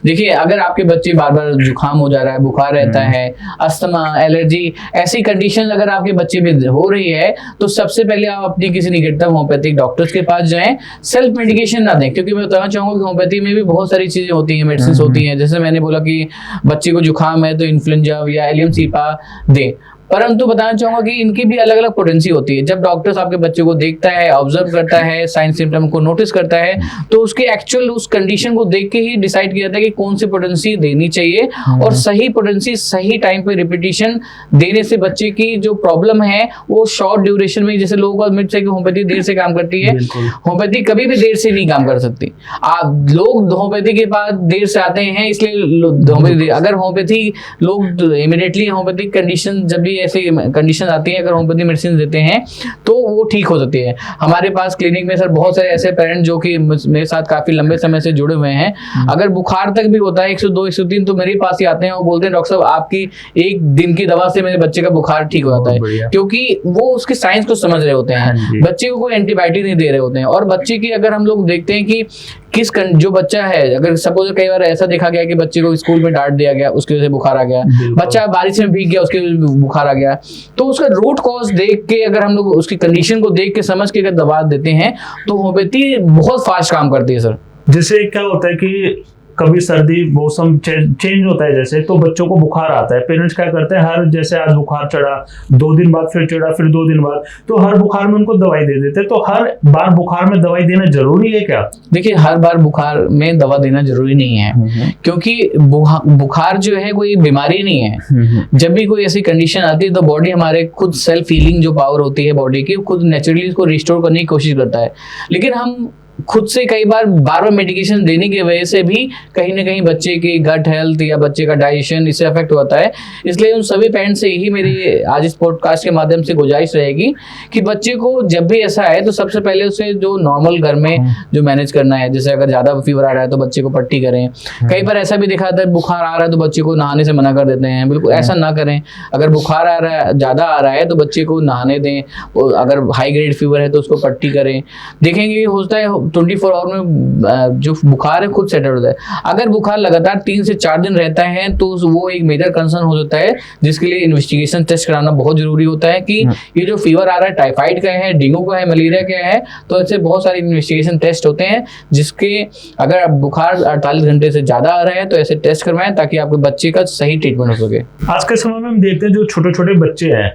देखिए, अगर आपके बच्चे बार बार जुकाम हो जा रहा है, बुखार रहता है, अस्थमा, एलर्जी, ऐसी कंडीशन अगर आपके बच्चे में हो रही है, तो सबसे पहले आप अपनी किसी निकटतम होम्योपैथिक डॉक्टर्स के पास जाएं। सेल्फ मेडिकेशन ना दें, क्योंकि मैं बताना चाहूंगा कि होम्योपैथी में भी बहुत सारी चीजें होती हैं, मेडिसिन होती हैं। जैसे मैंने बोला कि बच्चे को जुकाम है तो इन्फ्लुएंजा या एलियम सीपा दें, परंतु बताना चाहूंगा कि इनकी भी अलग अलग पोटेंसी होती है। जब डॉक्टर्स आपके बच्चे को देखता है, ऑब्जर्व करता है, साइन सिम्टम को नोटिस करता है, तो उसके एक्चुअल उस कंडीशन को देख के ही डिसाइड किया जाता है कि कौन सी पोटेंसी देनी चाहिए। और सही पोटेंसी सही टाइम पे रिपीटिशन देने से बच्चे की जो प्रॉब्लम है वो शॉर्ट ड्यूरेशन में, जैसे लोगों का मिथ है कि होम्योपैथी देर से काम करती है, होम्योपैथी कभी भी देर से नहीं काम कर सकती। आप लोग होम्योपैथी के पास देर से आते हैं, इसलिए अगर होम्योपैथी लोग इमीडिएटली होम्योपैथिक कंडीशन, जब भी ऐसी कंडीशन आती है, अगर होम्योपैथी मेडिसिन देते हैं तो वो ठीक हो सकती है। हमारे पास क्लिनिक में सर बहुत सारे ऐसे पेरेंट जो कि मेरे साथ काफी लंबे समय से जुड़े हुए हैं, अगर बुखार तक भी होता है 102 103 तो मेरे पास ही आते हैं और बोलते हैं डॉक्टर साहब आपकी एक दिन की दवा से मेरे बच्चे का बुखार ठीक हो जाता है, क्योंकि वो उसके साइंस को समझ रहे होते हैं। बच्चे को कोई एंटीबायोटिक नहीं दे रहे होते हैं। और बच्चे की अगर हम लोग देखते हैं कि जो बच्चा है, अगर सपोज कई बार ऐसा देखा गया कि बच्चे को स्कूल में डांट दिया गया, उसकी वजह से बुखार आ गया, बच्चा बारिश में भीग गया, उसके वजह से बुखार आ गया, तो उसका रूट कॉज देख के अगर हम लोग उसकी कंडीशन को देख के समझ के अगर दवा देते हैं तो होम्योपैथी बहुत फास्ट काम करती है सर। जैसे क्या होता है कि कभी सर्दी मौसम चेंज होता है, जैसे तो बच्चों को बुखार आता है, पेरेंट्स क्या करते हैं, हर जैसे आज बुखार चढ़ा, 2 दिन बाद फिर चढ़ा, फिर 2 दिन बाद, तो हर बुखार में उनको दवाई दे देते हैं। तो हर बार बुखार में दवाई देना जरूरी है क्या? देखिए, हर बार बुखार में दवा देना जरूरी नहीं है, क्योंकि बुखार जो है कोई बीमारी नहीं है। जब भी कोई ऐसी कंडीशन आती है तो बॉडी हमारे खुद सेल्फ हीलिंग जो पावर होती है बॉडी की, खुद नेचुरली उसको रिस्टोर करने की कोशिश करता है। लेकिन हम खुद से कई बार बार मेडिकेशन देने की वजह से भी कहीं ना कहीं बच्चे की गट हेल्थ या बच्चे का डाइजेशन इससे अफेक्ट होता है। इसलिए उन सभी पेरेंट्स से यही मेरी आज इस पॉडकास्ट के माध्यम से गुजारिश रहेगी कि बच्चे को जब भी ऐसा है तो सबसे पहले उसे जो नॉर्मल घर में जो मैनेज करना है, जैसे अगर ज्यादा फीवर आ रहा है तो बच्चे को पट्टी करें। कई बार ऐसा भी दिखा जाता है बुखार आ रहा है तो बच्चे को नहाने से मना कर देते हैं, बिल्कुल ऐसा ना करें। अगर बुखार आ रहा है, ज्यादा आ रहा है तो बच्चे को नहाने दें, अगर हाई ग्रेड फीवर है तो उसको पट्टी करें। देखेंगे कि होता है 24 आवर में जो बुखार है खुद सेटल होता है। अगर बुखार लगातार 3 से 4 दिन रहता है तो वो एक मेजर कंसर्न हो जाता है, जिसके लिए इन्वेस्टिगेशन टेस्ट कराना बहुत जरूरी होता है कि ये जो फीवर आ रहा है टाइफाइड का है, डेंगू का है, मलेरिया का है। तो ऐसे बहुत सारे इन्वेस्टिगेशन टेस्ट होते हैं, जिसके अगर बुखार 48 घंटे से ज्यादा आ रहा है तो ऐसे टेस्ट करवाएं ताकि आपके बच्चे का सही ट्रीटमेंट हो सके। आज के समय में हम देखते हैं जो छोटे छोटे बच्चे हैं,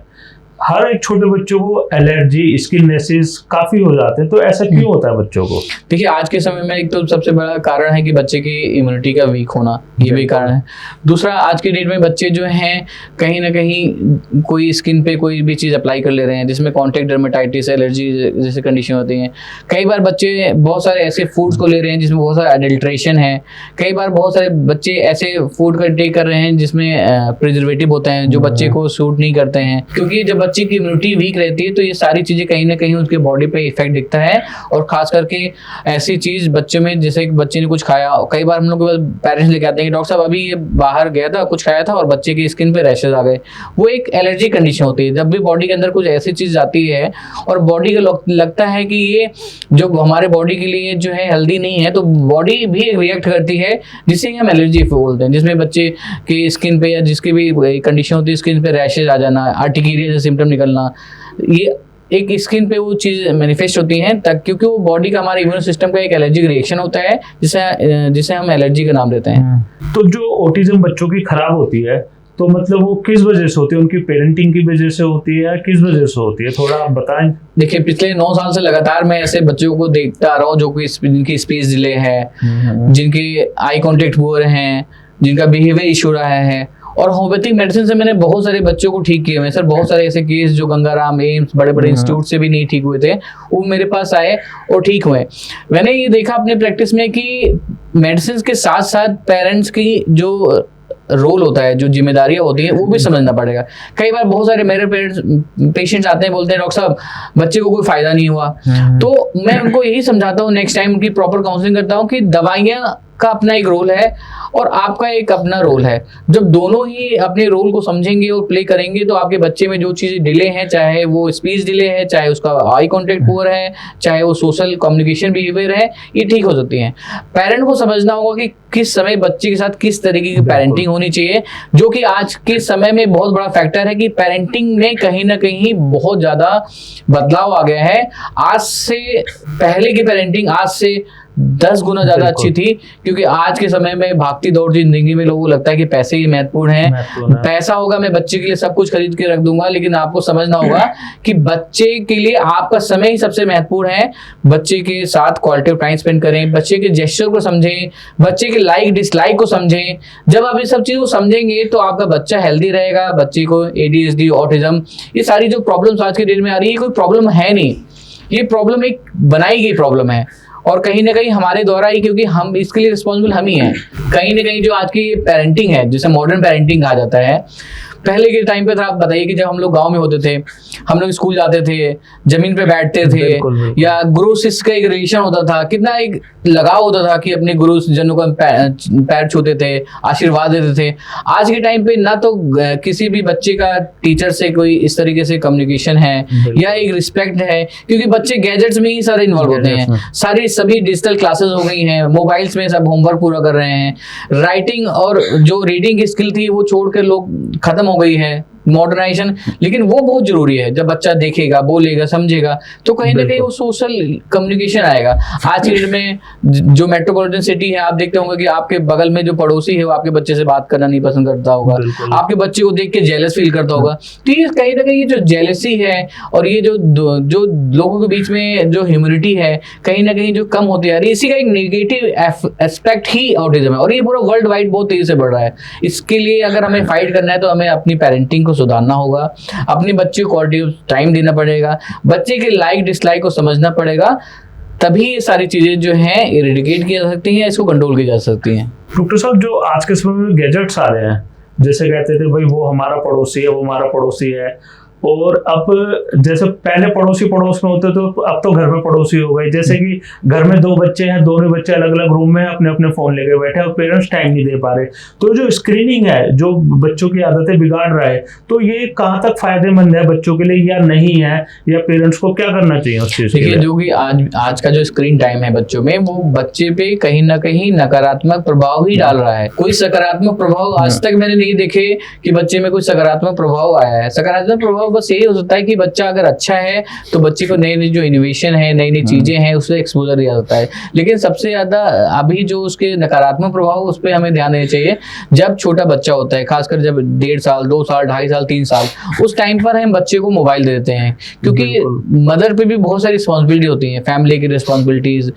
हर एक छोटे बच्चों को एलर्जी, स्किन रैशेस काफी हो जाते हैं, तो ऐसा क्यों होता है बच्चों को? देखिए, आज के समय में एक तो सबसे बड़ा कारण है कि बच्चे की इम्यूनिटी का वीक होना, ये भी कारण है। दूसरा, आज के डेट में बच्चे जो हैं कहीं ना कहीं कोई स्किन पे कोई भी चीज़ अप्लाई कर ले रहे हैं, जिसमें कॉन्टैक्ट डर्मेटाइटिस, एलर्जी जैसे कंडीशन होती हैं। कई बार बच्चे बहुत सारे ऐसे फूड्स को ले रहे हैं जिसमें बहुत सारा एडल्ट्रेशन है। कई बार बहुत सारे बच्चे ऐसे फूड का टेक कर रहे हैं जिसमें प्रिजर्वेटिव होते हैं जो बच्चे को सूट नहीं करते हैं, क्योंकि जब बच्चे की इम्यूनिटी वीक रहती है तो ये सारी चीजें कहीं ना कहीं उसके बॉडी पे इफेक्ट दिखता है। और खास करके ऐसी चीज बच्चे में, जैसे बच्चे ने कुछ खाया, कई बार हम लोग पेरेंट्स लेके आते हैं कि डॉक्टर साहब अभी ये बाहर गया था, कुछ खाया था और बच्चे की स्किन पे रैशेज आ गए। वो एक एलर्जी कंडीशन होती है। जब भी बॉडी के अंदर कुछ ऐसी चीज आती है और बॉडी को लगता है कि ये जो हमारे बॉडी के लिए जो है हेल्दी नहीं है, तो बॉडी भी रिएक्ट करती है, जिसे हम एलर्जी बोलते हैं, जिसमें बच्चे की स्किन पे या जिसकी भी कंडीशन होती है स्किन पे रैशेज आ जाना, आर्टिकेरिया जैसे सिम्टम निकलना, ये एक स्किन पे वो चीज मैनिफेस्ट होती हैं तक, क्योंकि वो बॉडी का हमारे इम्यून सिस्टम का एक एलर्जिक रिएक्शन होता है जिसे हम एलर्जी का नाम देते हैं। तो जो ऑटिज्म बच्चों की खराब होती है, तो मतलब वो किस वजह से होती है? उनकी पेरेंटिंग की वजह से होती है या किस वजह से होती है? थोड़ा आप बताएं। देखिए, पिछले 9 साल से लगातार मैं ऐसे बच्चों को देखता आ रहा हूँ जो कि जिनकी स्पीच डिले है, जिनके आई कॉन्टेक्ट पुअर हैं, जिनका बिहेवियर इशू रहा है। और होम्योपैथिक मेडिसिन से मैंने बहुत सारे बच्चों को ठीक किए हैं सर। बहुत सारे ऐसे केस जो गंगाराम, एम्स, बड़े बड़े इंस्टीट्यूट से भी नहीं ठीक हुए थे, वो मेरे पास आए और ठीक हुए। मैंने ये देखा अपने प्रैक्टिस में कि मेडिसिन के साथ साथ पेरेंट्स की जो रोल होता है, जो जिम्मेदारियां होती हैं, वो भी समझना पड़ेगा। कई बार बहुत सारे मेरे पेशेंट्स आते हैं, बोलते हैं डॉक्टर साहब बच्चे को कोई फायदा नहीं हुआ। तो मैं उनको यही समझाता हूँ, नेक्स्ट टाइम उनकी प्रॉपर काउंसलिंग करता हूँ कि दवाइयाँ का अपना एक रोल है और आपका एक अपना रोल है। जब दोनों ही अपने रोल को समझेंगे और प्ले करेंगे तो आपके बच्चे में जो चीजें डिले हैं, चाहे वो स्पीच डिले है, चाहे उसका आई कांटेक्ट पुअर है, चाहे वो सोशल कम्युनिकेशन बिहेवियर है, ये ठीक हो सकती हैं। पेरेंट को समझना होगा कि किस समय बच्चे के साथ किस तरीके की पेरेंटिंग होनी चाहिए, जो कि आज के समय में बहुत बड़ा फैक्टर है कि पेरेंटिंग में कहीं ना कहीं बहुत ज्यादा बदलाव आ गया है। आज से पहले की पेरेंटिंग आज से 10 गुना ज्यादा अच्छी थी, क्योंकि आज के समय में भागती दौड़ती जिंदगी में लोगों को लगता है कि पैसे ही महत्वपूर्ण है। पैसा होगा मैं बच्चे के लिए सब कुछ खरीद के रख दूंगा, लेकिन आपको समझना होगा कि बच्चे के लिए आपका समय ही सबसे महत्वपूर्ण है। बच्चे के साथ क्वालिटी ऑफ टाइम स्पेंड करें, बच्चे के जेस्चर को समझें, बच्चे के लाइक डिसलाइक को समझें। जब आप ये सब चीजों को समझेंगे तो आपका बच्चा हेल्दी रहेगा। बच्चे को ADHD, ऑटिज्म, ये सारी जो प्रॉब्लम्स आज के डेट में आ रही है, कोई प्रॉब्लम है नहीं, ये प्रॉब्लम एक बनाई गई प्रॉब्लम है और कहीं ना कहीं हमारे द्वारा ही, क्योंकि हम इसके लिए रिस्पॉन्सिबल हम ही हैं। कहीं ना कहीं जो आज की पेरेंटिंग है, जिसे मॉडर्न पेरेंटिंग कहा जाता है, पहले के टाइम पे था, आप बताइए कि जब हम लोग गांव में होते थे, हम लोग स्कूल जाते थे, जमीन पे बैठते थे, या गुरु शिष्य का एक रिलेशन होता था, कितना एक लगाव होता था कि अपने गुरु जनों का पैर छूते थे, आशीर्वाद देते थे। आज के टाइम पे ना तो किसी भी बच्चे का टीचर से कोई इस तरीके से कम्युनिकेशन है या एक रिस्पेक्ट है, क्योंकि बच्चे गैजेट्स में ही सारे इन्वॉल्व होते हैं। सभी डिजिटल क्लासेस हो गई हैं, मोबाइल्स में सब होमवर्क पूरा कर रहे हैं। राइटिंग और जो रीडिंग की स्किल थी वो छोड़कर लोग खत्म हो गई है, मॉडर्नाइजेशन। लेकिन वो बहुत जरूरी है, जब बच्चा देखेगा, बोलेगा, समझेगा, तो कहीं ना कहीं वो सोशल कम्युनिकेशन आएगा। आज के डेट में जो मेट्रोपॉलिटन सिटी है, आप देखते होंगे कि आपके बगल में जो पड़ोसी है वो आपके बच्चे से बात करना नहीं पसंद करता होगा, आपके बच्चे को देख के जेलस फील करता होगा। तो ये कहीं ना कहीं जो जेलसी है और ये जो लोगों के बीच में जो ह्यूमिलिटी है, कहीं ना कहीं जो कम होती आ रही है, इसी का एक नेगेटिव एस्पेक्ट ही ऑटिज्म है। और ये पूरा वर्ल्ड वाइड बहुत तेजी से बढ़ रहा है। इसके लिए अगर हमें फाइट करना है तो हमें अपनी पेरेंटिंग को सुधारना होगा, अपने बच्चे को क्वालिटी ऑफ टाइम देना पड़ेगा, बच्चे के लाइक डिसलाइक को समझना पड़ेगा, तभी ये सारी चीजें जो हैं इरेडिकेट की जा सकती हैं, इसको कंट्रोल की जा सकती हैं। डॉक्टर साहब, जो आज के समय में गैजेट्स आ रहे हैं, जैसे कहते थे भाई वो हमारा पड़ोसी है, वो हमारा पड़ोसी है, और अब जैसे पहले पड़ोसी पड़ोस में होते तो अब तो घर में पड़ोसी हो गए। जैसे कि घर में 2 बच्चे हैं, दोनों बच्चे अलग अलग रूम में अपने अपने फोन लेके बैठे और पेरेंट्स टाइम नहीं दे पा रहे। तो जो स्क्रीनिंग है, जो बच्चों की आदतें बिगाड़ रहा है, तो ये कहाँ तक फायदेमंद है बच्चों के लिए या नहीं है, या पेरेंट्स को क्या करना चाहिए उस चीज के लिए? जो कि आज का जो स्क्रीन टाइम है बच्चों में, वो बच्चे पे कहीं ना कहीं नकारात्मक प्रभाव ही डाल रहा है। कोई सकारात्मक प्रभाव आज तक मैंने नहीं देखे कि बच्चे में कोई सकारात्मक प्रभाव आया है। सकारात्मक प्रभाव बस यही हो सकता है कि बच्चा अगर अच्छा है तो बच्चे को नई नई जो इनोवेशन है, नई नई चीजें हैं, उससे एक्सपोजर दिया जाता है। लेकिन सबसे ज्यादा अभी जो उसके नकारात्मक प्रभाव, उस पर हमें ध्यान देना चाहिए। जब छोटा बच्चा होता है, खासकर जब 1.5 साल, 2 साल, 2.5 साल, 3 साल, उस टाइम पर हम बच्चे को मोबाइल दे देते हैं, क्योंकि मदर पे भी बहुत सारी रिस्पॉन्सिबिलिटी होती है, फैमिली की रिस्पॉन्सिबिलिटीज।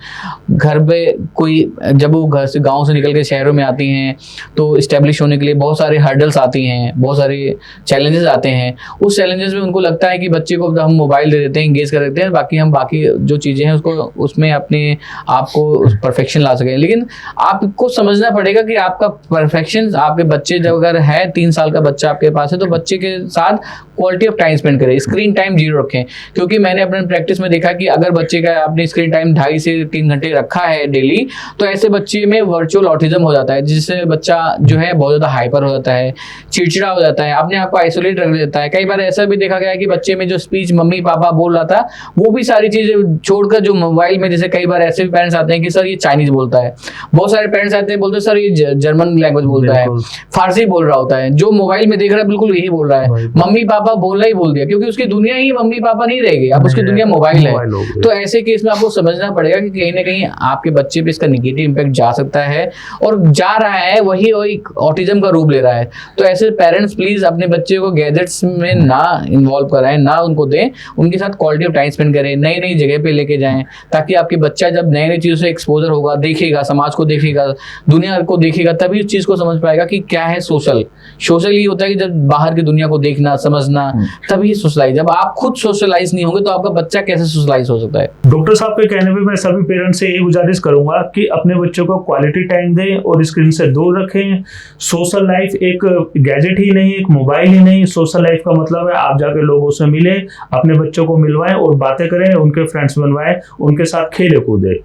घर पे कोई, जब वो घर से, गाँव से निकल के शहरों में आती हैं तो इस्टेब्लिश होने के लिए बहुत सारे हर्डल्स आती हैं, बहुत सारे चैलेंजेस आते हैं। उस चैलेंजेस में उनको लगता है कि बच्चे को हम मोबाइल दे देते हैं, इंगेज कर देते हैं, बाकी हम बाकी जो चीजें हैं उसको, उसमें अपने आप को परफेक्शन ला सकें। लेकिन आपको समझना पड़ेगा कि आपका परफेक्शन, आपके बच्चे जब अगर है 3 साल का बच्चा आपके पास है, तो बच्चे के साथ क्वालिटी ऑफ टाइम स्पेंड करें, स्क्रीन टाइम 0 रखें। क्योंकि मैंने अपने प्रैक्टिस में देखा कि अगर बच्चे का आपने स्क्रीन टाइम 2.5 से 3 घंटे रखा है डेली, तो ऐसे बच्चे में वर्चुअल ऑटिज्म हो जाता है, जिससे बच्चा जो है बहुत ज्यादा हाइपर हो जाता है, चिड़चिड़ा हो जाता है, अपने आप को आइसोलेट रख देता है। कई बार ऐसा भी देखा गया है कि बच्चे में जो स्पीच मम्मी पापा बोल रहा था, वो भी सारी चीजें छोड़कर जो मोबाइल में, जैसे कई बार ऐसे भी पेरेंट्स आते हैं कि सर ये चाइनीज बोलता है, बहुत सारे पेरेंट्स आते हैं बोलते हैं सर ये जर्मन लैंग्वेज बोलता है, फारसी बोल रहा होता है, जो मोबाइल में देख रहा है बिल्कुल यही बोल रहा है, मम्मी पापा बोलना ही बोल दिया, क्योंकि उसकी दुनिया ही मम्मी पापा नहीं रहेगी, अब उसकी दुनिया मोबाइल है। तो ऐसे केस में आपको समझना पड़ेगा कि कहीं ना कहीं आपके बच्चे पे इसका निगेटिव इम्पैक्ट जा सकता है, और जा रहा है वही ऑटिज्म का रूप ले रहा है। तो ऐसे पेरेंट्स प्लीज अपने बच्चे को गैजेट्स में ना इन्वॉल्व कराएं, ना उनको दें, उनके साथ क्वालिटी ऑफ टाइम स्पेंड करें, नई नई जगह पे लेके जाएं, ताकि आपके बच्चा जब नई नई चीज़ों से एक्सपोजर होगा, देखेगा, समाज को देखेगा, दुनिया को देखेगा, तभी उस चीज़ को समझ पाएगा कि क्या है सोशल। सोशल ये होता है कि जब बाहर की दुनिया को देखना, समझना, तभी सोशलाइज। जब आप खुद सोशलाइज नहीं होंगे तो आपका बच्चा कैसे सोशलाइज हो सकता है। डॉक्टर साहब के कहने पे मैं सभी पेरेंट्स से ये गुजारिश करूंगा कि अपने बच्चों को क्वालिटी टाइम दें और स्क्रीन से दूर रखें। सोशल लाइफ एक गैजेट ही नहीं, एक मोबाइल ही नहीं। सोशल लाइफ का मतलब है आप जाके लोगों से मिलें, अपने बच्चों को मिलवाएं और बातें करें, उनके फ्रेंड्स बनवाएं, उनके साथ खेले कूदे।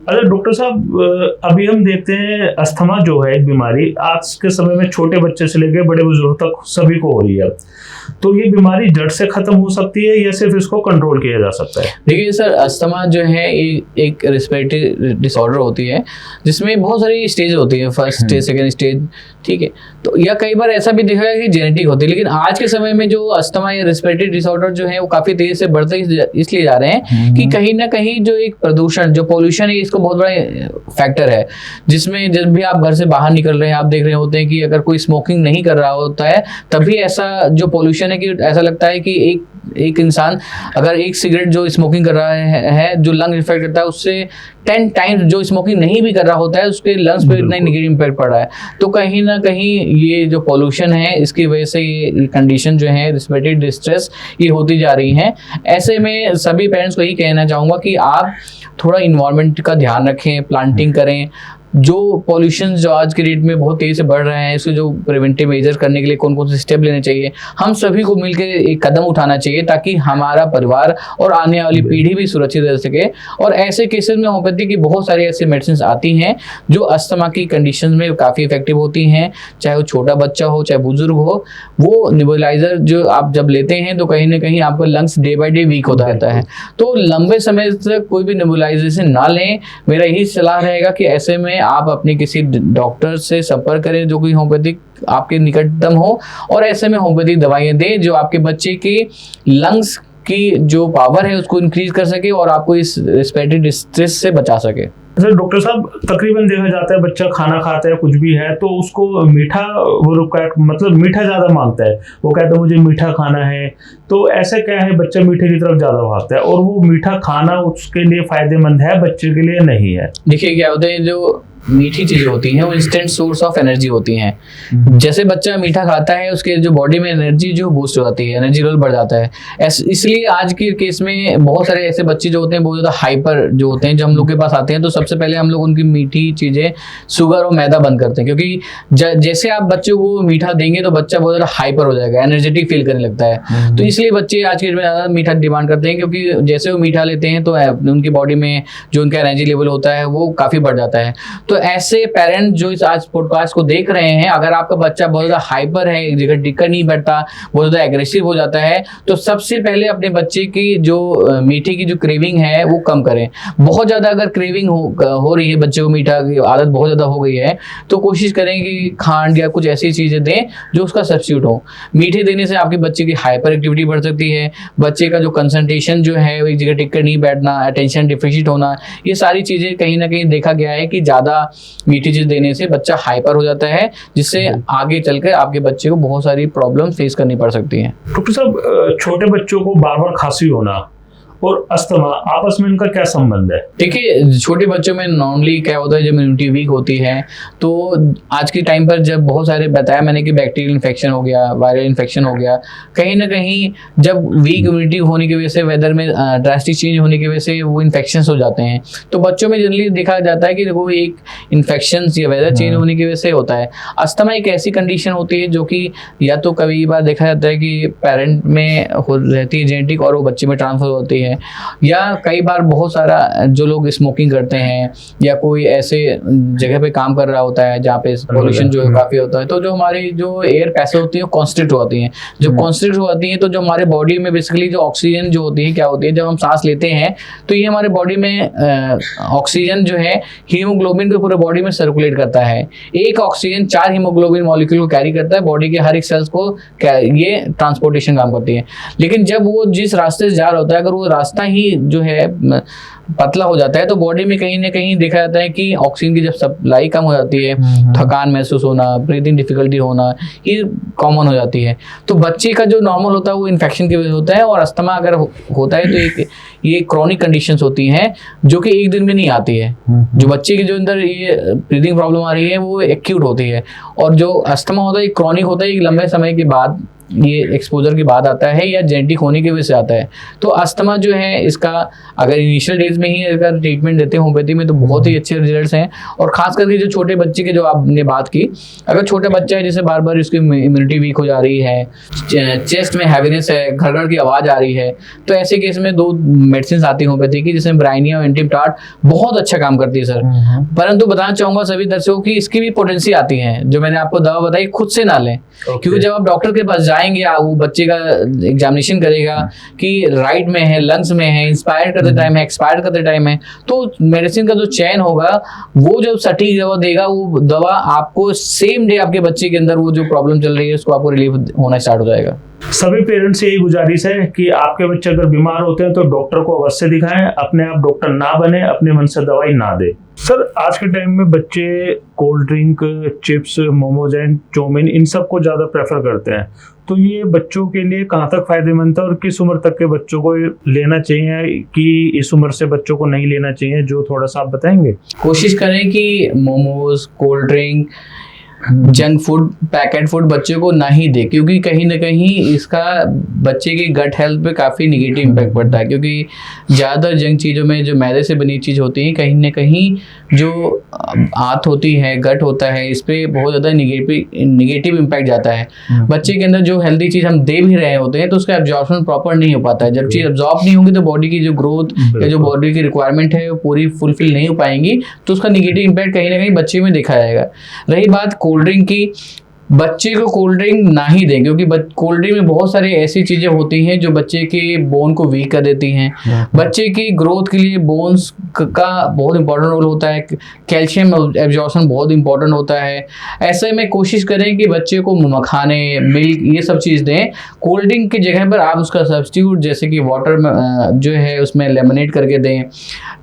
अगर डॉक्टर साहब अभी हम देखते हैं अस्थमा जो है एक बीमारी आज के समय में छोटे बच्चे से लेकर बड़े बुजुर्ग तक सभी को हो रही है, तो ये बीमारी जड़ से खत्म हो सकती है या सिर्फ इसको कंट्रोल किया जा सकता है? देखिए सर, अस्थमा जो है एक रेस्पिरेटरी डिसऑर्डर होती है जिसमें बहुत सारी स्टेज होती है, फर्स्ट स्टेज, सेकेंड स्टेज, ठीक है। तो या कई बार ऐसा भी देखा गया कि जेनेटिक होती है, लेकिन आज के समय में जो अस्थमा या रेस्पिरेटरी डिसऑर्डर जो है वो काफी तेजी से बढ़ते इसलिए जा रहे हैं कि कहीं ना कहीं जो एक प्रदूषण, जो पोल्यूशन है, इसको बहुत बड़ा फैक्टर है। जिसमें जब भी आप घर से बाहर निकल रहे हैं, आप देख रहे होते हैं कि अगर कोई स्मोकिंग नहीं कर रहा होता है तभी ऐसा जो पोल्यूशन है कि ऐसा लगता है कि एक इंसान अगर एक सिगरेट जो स्मोकिंग कर रहा है जो लंग इफेक्ट करता है, उससे 10 टाइम्स जो स्मोकिंग नहीं भी कर रहा होता है उसके लंग्स पे इतना नेगेटिव इम्पैक्ट पड़ रहा है। तो कहीं ना कहीं ये जो पॉल्यूशन है इसकी वजह से ये कंडीशन जो है रिस्पिरेटरी डिस्ट्रेस ये होती जा रही है। ऐसे में सभी पेरेंट्स को यही कहना चाहूँगा कि आप थोड़ा इन्वायरमेंट का ध्यान रखें, प्लांटिंग करें। जो पॉल्यूशन जो आज के डेट में बहुत तेजी से बढ़ रहे हैं, इसको जो प्रिवेंटिव मेजर करने के लिए कौन कौन से स्टेप लेने चाहिए, हम सभी को मिलकर एक कदम उठाना चाहिए ताकि हमारा परिवार और आने वाली पीढ़ी भी सुरक्षित रह सके। और ऐसे केसेस में होम्योपैथी की बहुत सारी ऐसी मेडिसिन आती हैं जो अस्थमा की कंडीशन में काफ़ी इफेक्टिव होती हैं, चाहे वो छोटा बच्चा हो चाहे बुजुर्ग हो। वो निबुलाइजर जो आप जब लेते हैं तो कहीं ना कहीं आपका lungs day by day weak होता रहता है, तो लंबे समय तक कोई भी निबुलाइजेशन ना लें। मेरा यही सलाह रहेगा कि ऐसे में आप अपने किसी डॉक्टर से संपर्क करें जो कोई होम्योपैथिक आपके निकटतम हो, और ऐसे में होम्योपैथिक दवाइयां दें जो आपके बच्चे के लंग्स की जो पावर है उसको इंक्रीज कर सके और आपको इस रेस्पिरेटरी डिस्ट्रेस से बचा सके। सर डॉक्टर साहब, तकरीबन देखा जाता है बच्चा खाना खाता है कुछ भी है तो उसको मीठा वो मतलब मीठा ज्यादा मांगता है, वो कहता है मुझे मीठा खाना है। तो ऐसा क्या है बच्चा मीठे की तरफ ज्यादा भागता है और वो मीठा खाना उसके लिए फायदेमंद है, बच्चे के लिए नहीं है? देखिए क्या होता है, जो मीठी चीजें होती हैं वो इंस्टेंट सोर्स ऑफ एनर्जी होती हैं। जैसे बच्चा मीठा खाता है उसके जो बॉडी में एनर्जी जो बूस्ट हो जाती है, एनर्जी लेवल बढ़ जाता है। इसलिए आज के केस में बहुत सारे ऐसे बच्चे जो होते हैं बहुत ज़्यादा हाइपर जो होते हैं, जब हम लोग के पास आते हैं तो सबसे पहले हम लोग उनकी मीठी चीज़ें शुगर और मैदा बंद करते हैं, क्योंकि जैसे आप बच्चे को मीठा देंगे तो बच्चा बहुत ज़्यादा हाइपर हो जाएगा, एनर्जेटिक फील करने लगता है। तो इसलिए बच्चे आज के डेट में ज़्यादा मीठा डिमांड करते हैं, क्योंकि जैसे वो मीठा लेते हैं तो उनकी बॉडी में जो उनका एनर्जी लेवल होता है वो काफ़ी बढ़ जाता है। तो ऐसे जो इस आज पॉडकास्ट को देख रहे हैं, अगर आपका बच्चा बहुत ज्यादा हाइपर है, एक जगह टिककर नहीं बैठता, बहुत ज्यादा एग्रेसिव हो जाता है, तो सबसे पहले अपने बच्चे की जो मीठे की जो क्रेविंग है वो कम करें। बहुत ज्यादा अगर क्रेविंग हो रही है, बच्चे को मीठा की आदत बहुत ज्यादा हो गई है, तो कोशिश करें कि खांड या कुछ ऐसी चीजें दें जो उसका सब्स्टिट्यूट हो। मीठे देने से आपके बच्चे की हाइपर एक्टिविटी बढ़ सकती है, बच्चे का जो कंसंट्रेशन जो है वो एक जगह टिककर नहीं बैठना, अटेंशन डिफिसिट होना, ये सारी चीजें कहीं ना कहीं देखा गया है कि ज्यादा मीठी चीज देने से बच्चा हाइपर हो जाता है, जिससे आगे चलकर आपके बच्चे को बहुत सारी प्रॉब्लम फेस करनी पड़ सकती हैं। डॉक्टर साहब, छोटे बच्चों को बार बार खांसी होना और अस्थमा आपस में इनका क्या संबंध है? देखिए, छोटे बच्चों में नॉर्मली क्या होता है, जब इम्यूनिटी वीक होती है तो आज के टाइम पर जब बहुत सारे बताया मैंने कि बैक्टीरियल इन्फेक्शन हो गया, वायरल इन्फेक्शन हो गया, कहीं ना कहीं जब वीक इम्यूनिटी होने की वजह से, वेदर में ड्रास्टिक चेंज होने की वजह से वो इन्फेक्शन हो जाते हैं। तो बच्चों में जनरली देखा जाता है कि वो एक इन्फेक्शन या वेदर चेंज होने की वजह से होता है। अस्थमा एक ऐसी कंडीशन होती है जो कि या तो कभी बार देखा जाता है कि पेरेंट में रहती है जेनेटिक और वो बच्चे में ट्रांसफर होती है, या कई बार बहुत सारा जो लोग स्मोकिंग करते हैं या कोई ऐसे जगह पे काम कर रहा होता है जहाँ पे पोल्यूशन जो है काफी होता है, तो जो हमारी जो एयर पैसेज होती है कॉन्स्ट्रिक्ट होती हैं। जो कॉन्स्ट्रिक्ट होती हैं तो जो हमारे बॉडी में बेसिकली जो ऑक्सीजन जो होती है क्या होती है, जब हम सांस लेते हैं तो ये हमारे बॉडी में ऑक्सीजन जो है हीमोग्लोबिन को पूरे बॉडी में सर्कुलेट करता है। एक ऑक्सीजन 4 हीमोग्लोबिन मॉलिक्यूल को कैरी करता है, बॉडी के हर एक सेल्स को ये ट्रांसपोर्टेशन काम करती है। लेकिन जब वो जिस रास्ते से जा रहा होता है, अगर वो रास्ता ही जो है पतला हो जाता है, तो बॉडी में कहीं ना कहीं देखा जाता है कि ऑक्सीजन की जब सप्लाई कम हो जाती है, थकान महसूस होना, ब्रीदिंग डिफिकल्टी होना, ये कॉमन हो जाती है। तो बच्चे का जो नॉर्मल होता है वो इन्फेक्शन की वजह से होता है, और अस्थमा अगर होता है तो ये क्रॉनिक कंडीशंस होती हैं जो कि एक दिन में नहीं आती है। जो बच्चे के जो अंदर ये ब्रीदिंग प्रॉब्लम आ रही है वो एक्यूट होती है, और जो अस्थमा होता है क्रॉनिक होता है, एक लंबे समय के बाद ये एक्सपोजर के बाद आता है या जेनेटिक होने की वजह से आता है। तो अस्थमा जो है इसका अगर इनिशियल डेज में ही अगर ट्रीटमेंट देते हैं होम्योपैथी में तो बहुत ही अच्छे रिजल्ट्स हैं। और खास करके जो छोटे बच्चे के जो आपने बात की, अगर छोटा बच्चा है जैसे बार बार उसकी इम्यूनिटी वीक हो जा रही है, चेस्ट में हैवीनेस है, घरघर की आवाज़ आ रही है, तो ऐसे केस में 2 मेडिसिन आती है होम्योपैथी की, जिसमें ब्राइनिया और एंटीमटार्ट बहुत अच्छा काम करती है सर। परंतु बताना चाहूँगा सभी दर्शकों की इसकी भी पोटेंसी आती है, जो मैंने आपको दवा बताई खुद से ना लें, क्योंकि जब आप डॉक्टर के पास जाएंगे वो बच्चे का एग्जामिनेशन करेगा कि राइट में है, लंग्स में है, इंस्पायर करते टाइम है, एक्सपायर करते टाइम है, तो मेडिसिन का जो चयन होगा वो जब सटीक दवा देगा, वो दवा आपको सेम डे आपके बच्चे के अंदर वो जो प्रॉब्लम चल रही है उसको आपको रिलीफ होना स्टार्ट हो जाएगा। सभी पेरेंट्स से यही गुजारिश है कि आपके बच्चे अगर बीमार होते हैं तो डॉक्टर को अवश्य दिखाएं, अपने आप डॉक्टर ना बने, अपने मन से दवाई ना दे। सर, आज के टाइम में बच्चे cold drink, chips, momos and chowmein इन सब को ज्यादा प्रेफर करते हैं, तो ये बच्चों के लिए कहाँ तक फायदेमंद है और किस उम्र तक के बच्चों को लेना चाहिए कि इस उम्र से बच्चों को नहीं लेना चाहिए, जो थोड़ा सा आप बताएंगे? कोशिश करें कि momos, cold drink, junk food, packet food बच्चे को ना ही दे, क्योंकि कहीं ना कहीं इसका बच्चे की गट हेल्थ पे काफ़ी निगेटिव इम्पैक्ट पड़ता है। क्योंकि ज़्यादातर जंक चीज़ों में जो मैदे से बनी चीज़ होती है, कहीं ना कहीं जो आंत होती है, गट होता है, इस पर बहुत ज़्यादा निगेटिव इम्पैक्ट जाता है। बच्चे के अंदर जो हेल्दी चीज़ हम दे भी रहे होते हैं तो उसका एब्जॉर्प्शन प्रॉपर नहीं हो पाता है। जब चीज़ एब्जॉर्ब नहीं होगी तो बॉडी की जो ग्रोथ या जो बॉडी की रिक्वायरमेंट है वो पूरी फुलफिल नहीं हो पाएंगी, तो उसका निगेटिव इम्पैक्ट कहीं ना कहीं बच्चे में देखा जाएगा। रही बात कोल्ड ड्रिंक की, बच्चे को कोल्ड ड्रिंक ना ही दें, क्योंकि कोल्ड ड्रिंक में बहुत सारी ऐसी चीजें होती हैं जो बच्चे के बोन को वीक कर देती हैं। बच्चे की ग्रोथ के लिए बोन्स का बहुत इंपॉर्टेंट रोल होता है, कैल्शियम एब्जॉर्प्शन बहुत इंपॉर्टेंट होता है। ऐसे में कोशिश करें कि बच्चे को मखाने, मिल्क, ये सब चीज़ दें। कोल्ड ड्रिंक की जगह पर आप उसका सब्स्टिट्यूट जैसे कि वाटर जो है उसमें लेमनेट करके दें,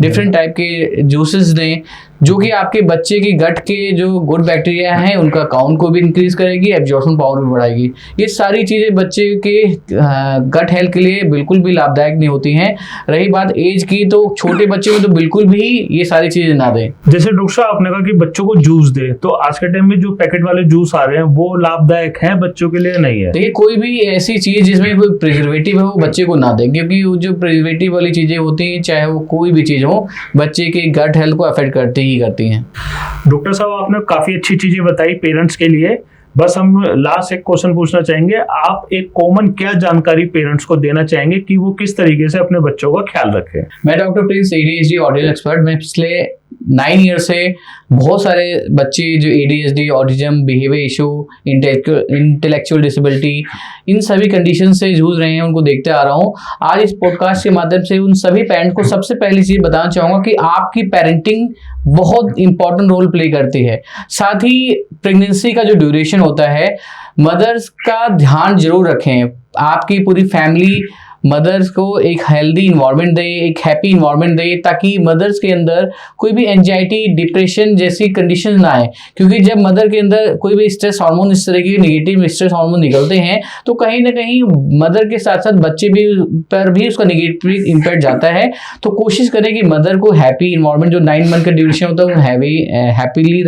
डिफरेंट टाइप के जूसेस दें, जो कि आपके बच्चे की गट के जो गुड बैक्टीरिया हैं उनका काउंट को भी इंक्रीज करेगी, एब्जॉर्प्शन पावर भी बढ़ाएगी। ये सारी चीज़ें बच्चे के गट हेल्थ के लिए बिल्कुल भी लाभदायक नहीं होती हैं। रही बात एज की, तो छोटे बच्चे में तो बिल्कुल भी ये सारी चीज़ें ना दें। जैसे डॉक्टर साहब आपने कहा कि बच्चों को जूस दे, तो आज के टाइम में जो पैकेट वाले जूस आ रहे हैं वो लाभदायक है बच्चों के लिए, नहीं है? देखिए, कोई भी ऐसी चीज़ जिसमें कोई प्रिजर्वेटिव है वो बच्चे को ना दें, क्योंकि वो जो प्रिजर्वेटिव वाली चीज़ें होती हैं, चाहे वो कोई भी चीज़ हो, बच्चे के गट हेल्थ को अफेक्ट करती हैं। डॉक्टर साहब, आपने काफी अच्छी चीजें बताई पेरेंट्स के लिए। बस हम लास्ट एक क्वेश्चन पूछना चाहेंगे, आप एक कॉमन क्या जानकारी पेरेंट्स को देना चाहेंगे कि वो किस तरीके से अपने बच्चों का ख्याल रखें? मैं doctor Prince, ADHD autism expert. मैं पिछले 9 ईयर से बहुत सारे बच्चे जो ADHD, autism, behaviour issue, intellectual disability, इन सभी कंडीशन से जूझ रहे हैं, उनको देखते आ रहा हूँ। आज इस पॉडकास्ट के माध्यम से उन सभी पेरेंट्स को सबसे पहली चीज़ बताना चाहूँगा कि आपकी पेरेंटिंग बहुत इंपॉर्टेंट रोल प्ले करती है। साथ ही प्रेगनेंसी का जो ड्यूरेशन होता है, मदर्स का ध्यान जरूर रखें। आपकी पूरी फैमिली मदर्स को एक हेल्दी इन्वायरमेंट दे, एक हैप्पी इन्वायरमेंट दे, ताकि मदर्स के अंदर कोई भी एंजाइटी, डिप्रेशन जैसी कंडीशन ना आए। क्योंकि जब मदर के अंदर कोई भी स्ट्रेस हार्मोन, इस तरह के नेगेटिव स्ट्रेस हार्मोन निकलते हैं, तो कहीं ना कहीं मदर के साथ साथ बच्चे भी पर भी उसका नेगेटिव इम्पैक्ट जाता है। तो कोशिश करें कि मदर को हैप्पी इन्वायरमेंट, जो 9 मंथ का ड्यूरेशन होता है, वो हैप्पीली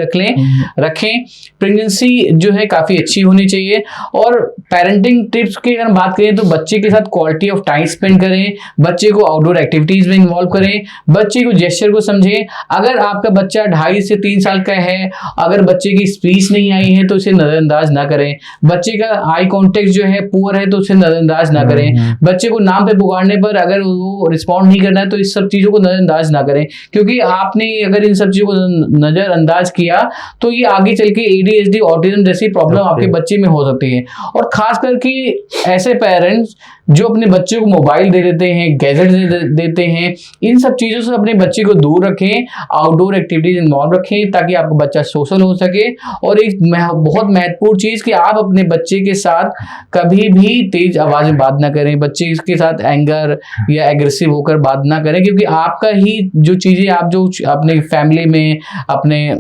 रखें। प्रेगनेंसी जो है काफ़ी अच्छी होनी चाहिए। और पेरेंटिंग टिप्स की अगर बात करें तो बच्चे के साथ क्वालिटी ऑफ टाइम स्पेंड करें, बच्चे को आउटडोर एक्टिविटीज में इन्वॉल्व करें, बच्चे को जेस्चर को समझें। अगर आपका बच्चा 2.5 से 3 साल का है, अगर बच्चे की स्पीच नहीं आई है तो इसे नजरअंदाज ना करें। बच्चे का आई कांटेक्ट जो है पुअर है तो उसे नजरअंदाज ना करें। बच्चे को नाम पे पुकारने पर अगर वो रिस्पॉन्ड नहीं करना है तो इस सब चीजों को नजरअंदाज ना करें, क्योंकि आपने अगर इन सब चीजों को नजरअंदाज किया तो ये आगे चल के ADHD, ऑटिज्म जैसी प्रॉब्लम आपके बच्चे में हो सकती है। और खास करके ऐसे पेरेंट्स जो अपने बच्चों बच्चे को मोबाइल दे देते हैं, गैजेट देते हैं, इन सब चीज़ों से अपने बच्चे को दूर रखें, आउटडोर एक्टिविटीज इन्वॉल्व रखें ताकि आपका बच्चा सोशल हो सके। और एक बहुत महत्वपूर्ण चीज़ कि आप अपने बच्चे के साथ कभी भी तेज आवाज़ में बात ना करें, बच्चे के साथ एंगर या एग्रेसिव होकर बात ना करें, क्योंकि आपका ही जो चीज़ें आप जो अपने फैमिली में, अपने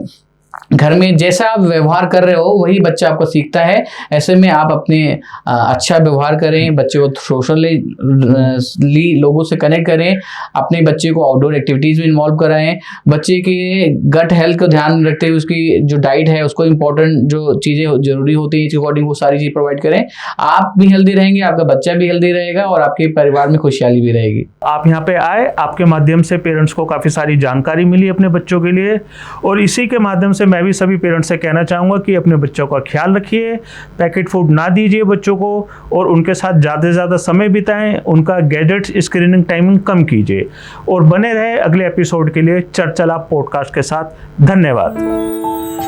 घर में जैसा आप व्यवहार कर रहे हो वही बच्चा आपको सीखता है। ऐसे में आप अपने अच्छा व्यवहार करें, बच्चे को सोशली लोगों से कनेक्ट करें, अपने बच्चे को आउटडोर एक्टिविटीज़ में इन्वॉल्व कराएं, बच्चे के गट हेल्थ को ध्यान रखते हुए उसकी जो डाइट है उसको इम्पोर्टेंट जो चीज़ें जरूरी होती हैं इसके अकॉर्डिंग वो सारी चीज़ प्रोवाइड करें। आप भी हेल्दी रहेंगे, आपका बच्चा भी हेल्दी रहेगा और आपके परिवार में खुशहाली भी रहेगी। आप यहाँ पे आए, आपके माध्यम से पेरेंट्स को काफ़ी सारी जानकारी मिली अपने बच्चों के लिए, और इसी के माध्यम से मैं भी सभी पेरेंट्स से कहना चाहूँगा कि अपने बच्चों का ख्याल रखिए, पैकेट फूड ना दीजिए बच्चों को, और उनके साथ ज़्यादा से ज़्यादा समय बिताएं, उनका गैजेट्स स्क्रीनिंग टाइमिंग कम कीजिए, और बने रहे अगले एपिसोड के लिए चर्चला पॉडकास्ट के साथ। धन्यवाद।